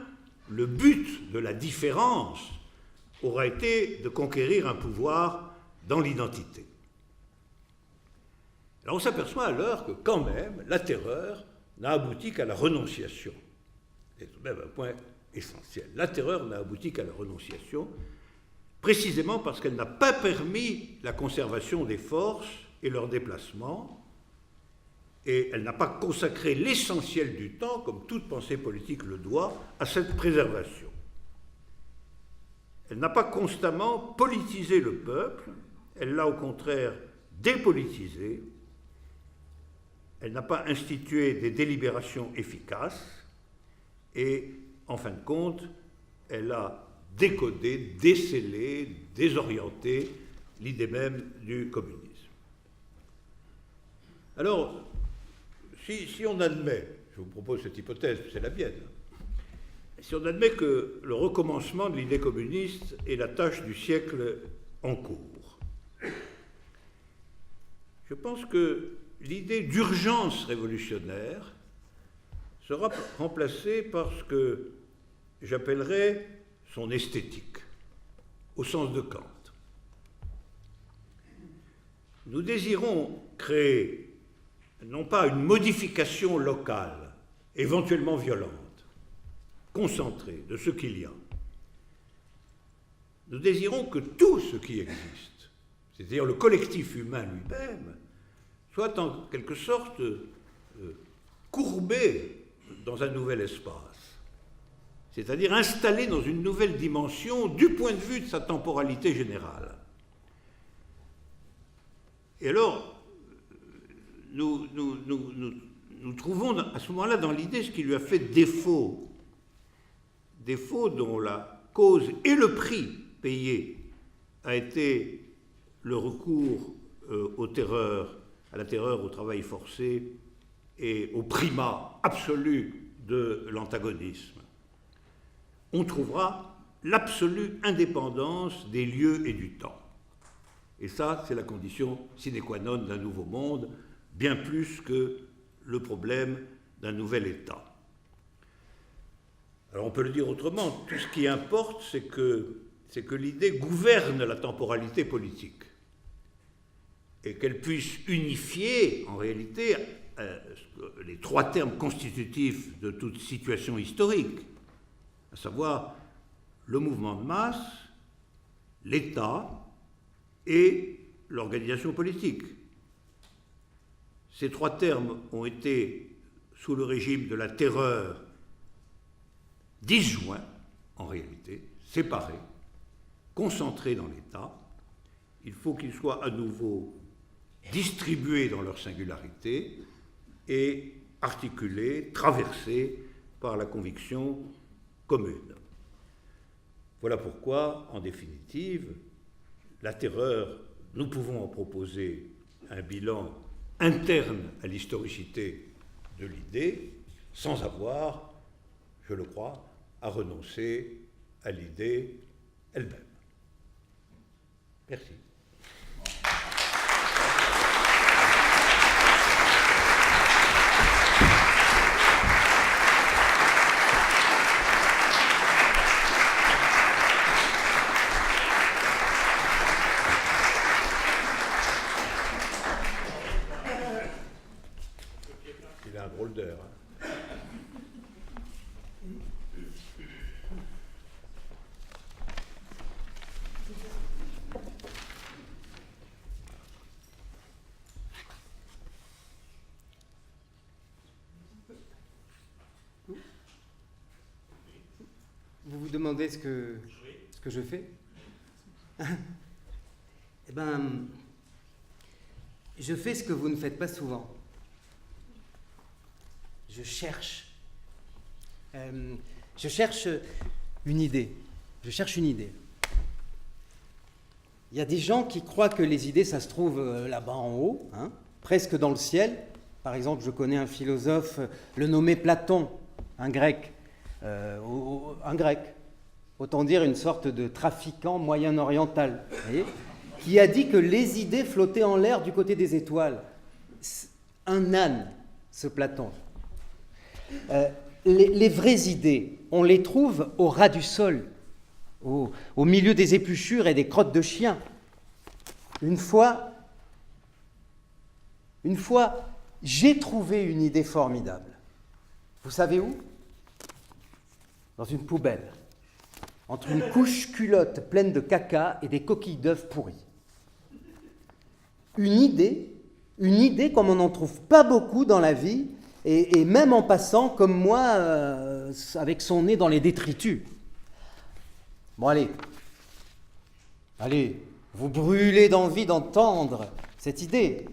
le but de la différence aura été de conquérir un pouvoir dans l'identité. Alors on s'aperçoit alors que quand même, la terreur n'a abouti qu'à la renonciation. C'est tout de même un point essentiel. La terreur n'a abouti qu'à la renonciation, précisément parce qu'elle n'a pas permis la conservation des forces et leur déplacement, et elle n'a pas consacré l'essentiel du temps, comme toute pensée politique le doit, à cette préservation. Elle n'a pas constamment politisé le peuple, elle l'a au contraire dépolitisé. Elle n'a pas institué des délibérations efficaces et, en fin de compte, elle a décodé, décelé, désorienté l'idée même du communisme. Alors, si on admet, je vous propose cette hypothèse, c'est la mienne, si on admet que le recommencement de l'idée communiste est la tâche du siècle en cours, je pense que l'idée d'urgence révolutionnaire sera remplacée par ce que j'appellerais son esthétique, au sens de Kant. Nous désirons créer non pas une modification locale, éventuellement violente, concentrée de ce qu'il y a. Nous désirons que tout ce qui existe, c'est-à-dire le collectif humain lui-même, soit en quelque sorte courbé dans un nouvel espace. c'est-à-dire installé dans une nouvelle dimension du point de vue de sa temporalité générale. Et alors, nous trouvons à ce moment-là dans l'idée ce qui lui a fait défaut dont la cause et le prix payé a été le recours à la terreur, au travail forcé et au primat absolu de l'antagonisme. On trouvera l'absolue indépendance des lieux et du temps. Et ça, c'est la condition sine qua non d'un nouveau monde, bien plus que le problème d'un nouvel État. Alors on peut le dire autrement, tout ce qui importe, c'est que l'idée gouverne la temporalité politique et qu'elle puisse unifier, en réalité, les trois termes constitutifs de toute situation historique, à savoir le mouvement de masse, l'État et l'organisation politique. Ces trois termes ont été, sous le régime de la terreur, disjoints, en réalité, séparés, concentrés dans l'État. Il faut qu'ils soient à nouveau distribués dans leur singularité et articulés, traversés par la conviction commune. Voilà pourquoi, en définitive, la terreur, nous pouvons en proposer un bilan interne à l'historicité de l'idée, sans avoir, je le crois, à renoncer à l'idée elle-même. Merci. Il a un drôle d'heure. Hein. Vous vous demandez ce que je fais? Eh bien, je fais ce que vous ne faites pas souvent. Je cherche. Je cherche une idée. Je cherche une idée. Il y a des gens qui croient que les idées, ça se trouve là-bas en haut, hein, presque dans le ciel. Par exemple, je connais un philosophe, le nommé Platon, un grec. Autant dire une sorte de trafiquant moyen-oriental, voyez, qui a dit que les idées flottaient en l'air du côté des étoiles. Un âne, ce Platon. Les vraies idées, on les trouve au ras du sol, au milieu des épluchures et des crottes de chiens. Une fois, j'ai trouvé une idée formidable. Vous savez où? Dans une poubelle, entre une couche culotte pleine de caca et des coquilles d'œufs pourries. Une idée comme on n'en trouve pas beaucoup dans la vie, et même en passant, comme moi, avec son nez dans les détritus. Bon, allez, vous brûlez d'envie d'entendre cette idée.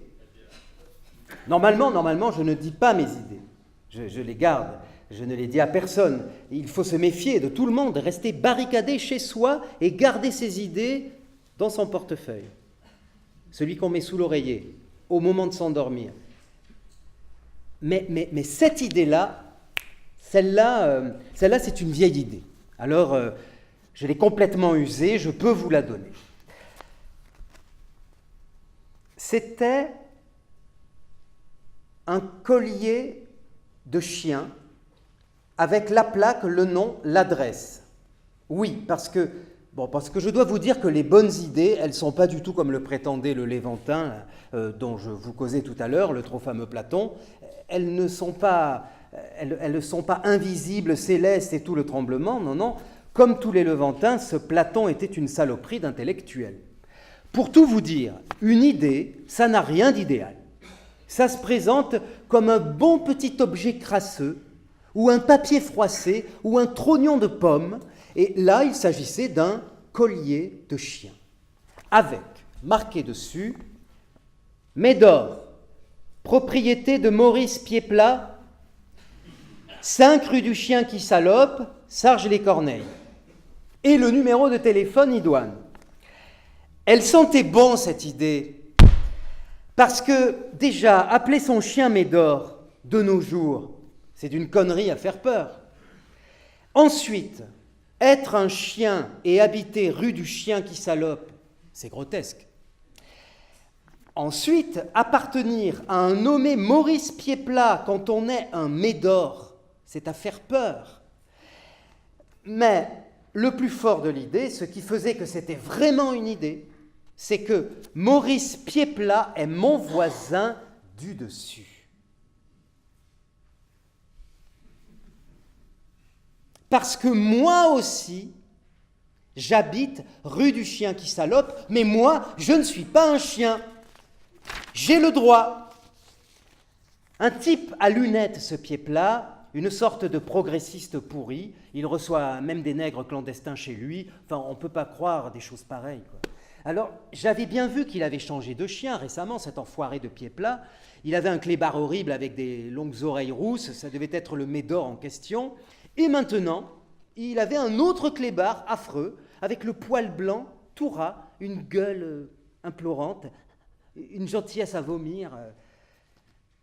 Normalement, je ne dis pas mes idées. Je les garde. Je ne les dis à personne. Il faut se méfier de tout le monde, rester barricadé chez soi et garder ses idées dans son portefeuille. Celui qu'on met sous l'oreiller, au moment de s'endormir. Mais cette idée-là, celle-là, c'est une vieille idée. Alors, je l'ai complètement usée, je peux vous la donner. C'était un collier de chien avec la plaque, le nom, l'adresse. Oui, parce que je dois vous dire que les bonnes idées, elles ne sont pas du tout comme le prétendait le Léventin, dont je vous causais tout à l'heure, le trop fameux Platon. Elles ne sont pas invisibles, célestes et tout le tremblement, non. Comme tous les Levantins, ce Platon était une saloperie d'intellectuel. Pour tout vous dire, une idée, ça n'a rien d'idéal. Ça se présente comme un bon petit objet crasseux, ou un papier froissé, ou un trognon de pomme. Et là, il s'agissait d'un collier de chien, avec, marqué dessus, « Médor, propriété de Maurice Pied-Plat, 5 rue du Chien qui salope, Sarges-les-Corneilles. » Et le numéro de téléphone idoine. Elle sentait bon, cette idée, parce que, déjà, appeler son chien Médor, de nos jours, c'est d'une connerie à faire peur. Ensuite, être un chien et habiter rue du Chien qui salope, c'est grotesque. Ensuite, appartenir à un nommé Maurice Pied-Plat quand on est un Médor, c'est à faire peur. Mais le plus fort de l'idée, ce qui faisait que c'était vraiment une idée, c'est que Maurice Pied-Plat est mon voisin du dessus. Parce que moi aussi, j'habite rue du Chien qui salope, mais moi, je ne suis pas un chien. J'ai le droit. Un type à lunettes, ce Pied-Plat, une sorte de progressiste pourri, il reçoit même des nègres clandestins chez lui, enfin, on ne peut pas croire des choses pareilles, quoi. Alors, j'avais bien vu qu'il avait changé de chien récemment, cet enfoiré de Pied-Plat. Il avait un clébard horrible avec des longues oreilles rousses, ça devait être le Médor en question. Et maintenant, il avait un autre clébard affreux, avec le poil blanc, tout ras, une gueule implorante, une gentillesse à vomir.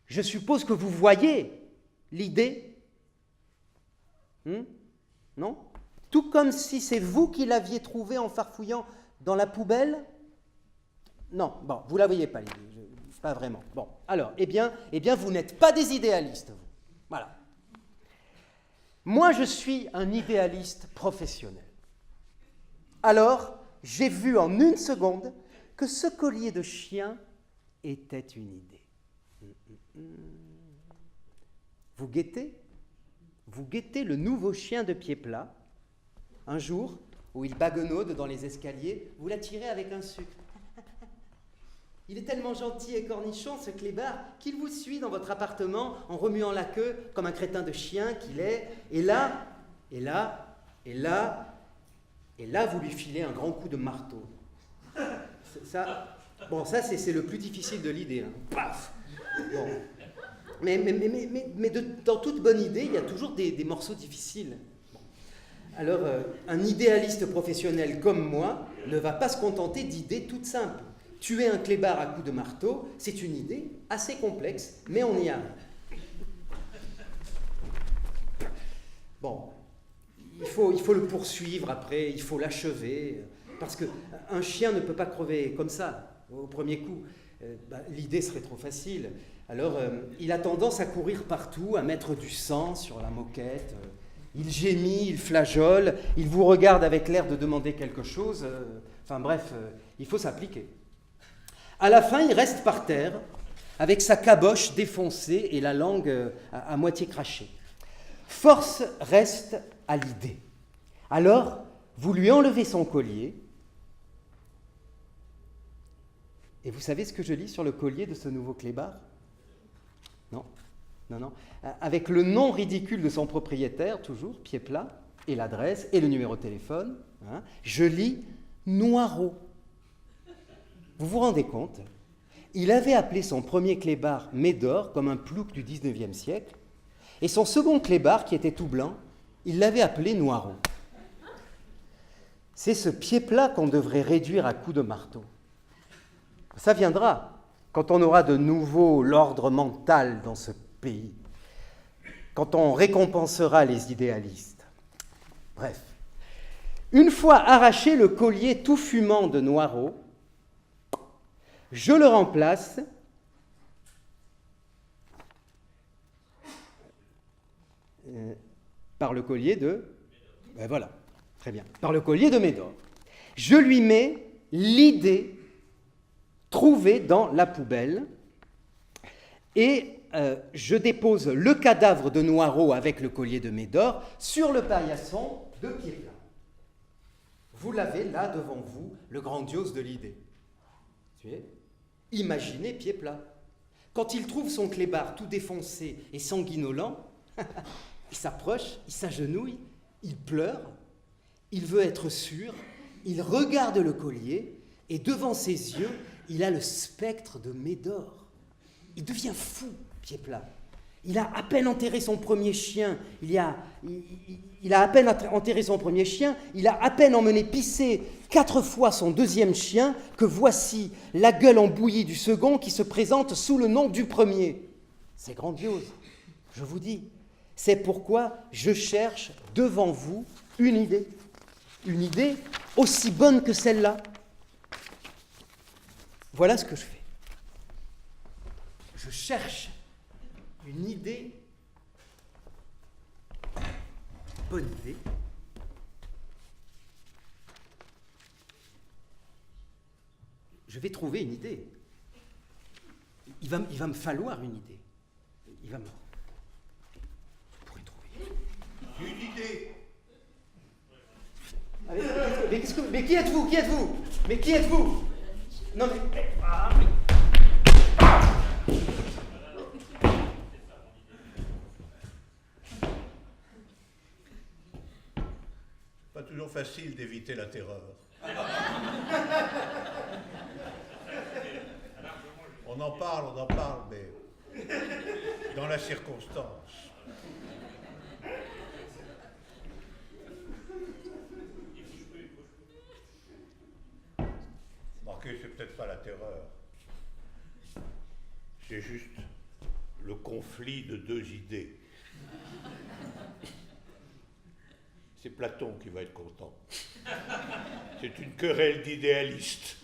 Je suppose que vous voyez l'idée. Non? Tout comme si c'est vous qui l'aviez trouvé en farfouillant dans la poubelle? Non, bon, vous la voyez pas l'idée, pas vraiment. Bon, alors, eh bien, vous n'êtes pas des idéalistes, vous. Voilà. Moi, je suis un idéaliste professionnel. Alors, j'ai vu en une seconde que ce collier de chien était une idée. Vous guettez le nouveau chien de Pied-Plat. Un jour, où il baguenaude dans les escaliers, vous l'attirez avec un sucre. Il est tellement gentil et cornichon, ce clébard, qu'il vous suit dans votre appartement en remuant la queue comme un crétin de chien qu'il est. Et là, vous lui filez un grand coup de marteau. Ça, c'est le plus difficile de l'idée. Hein. Paf! Bon. Mais dans toute bonne idée, il y a toujours des morceaux difficiles. Alors, un idéaliste professionnel comme moi ne va pas se contenter d'idées toutes simples. Tuer un clébard à coups de marteau, c'est une idée assez complexe, mais on y arrive. Bon, il faut le poursuivre après, il faut l'achever, parce qu'un chien ne peut pas crever comme ça, au premier coup. L'idée serait trop facile. Alors, il a tendance à courir partout, à mettre du sang sur la moquette. Il gémit, il flageole, il vous regarde avec l'air de demander quelque chose. Il faut s'appliquer. À la fin, il reste par terre, avec sa caboche défoncée et la langue à moitié crachée. Force reste à l'idée. Alors, vous lui enlevez son collier, et vous savez ce que je lis sur le collier de ce nouveau clébard? Non. Avec le nom ridicule de son propriétaire, toujours, Pied-Plat, et l'adresse, et le numéro de téléphone, je lis Noiraud. Vous vous rendez compte? Il avait appelé son premier clébard Médor, comme un plouc du 19e siècle, et son second clébard, qui était tout blanc, il l'avait appelé Noiraud. C'est ce Pied-Plat qu'on devrait réduire à coups de marteau. Ça viendra quand on aura de nouveau l'ordre mental dans ce pays, quand on récompensera les idéalistes. Bref, une fois arraché le collier tout fumant de Noiraud, je le remplace par le collier de... voilà, très bien. Par le collier de Médor. Je lui mets l'idée trouvée dans la poubelle et je dépose le cadavre de Noiraud avec le collier de Médor sur le paillasson de Pied-Plat. Vous l'avez là devant vous, le grandiose de l'idée. Imaginez Pied-Plat. Quand il trouve son clébard tout défoncé et sanguinolent, Il s'approche, il s'agenouille, il pleure, il veut être sûr, il regarde le collier, et devant ses yeux, il a le spectre de Médor. Il devient fou, Pied-Plat. Il a à peine enterré son premier chien, il a à peine enterré son premier chien, il a à peine emmené pisser 4 fois son deuxième chien, que voici la gueule en bouillie du second qui se présente sous le nom du premier. C'est grandiose, je vous dis. C'est pourquoi je cherche devant vous une idée aussi bonne que celle-là. Voilà ce que je fais. Je cherche une idée, bonne idée, je vais trouver une idée. Il va me falloir une idée. Je pourrais trouver. Une idée. Mais qui êtes-vous? Mais qui êtes-vous? Non mais... Pas toujours facile d'éviter la terreur. On en parle, mais dans la circonstance. Marquez, c'est peut-être pas la terreur. C'est juste le conflit de 2 idées. C'est Platon qui va être content. C'est une querelle d'idéalistes.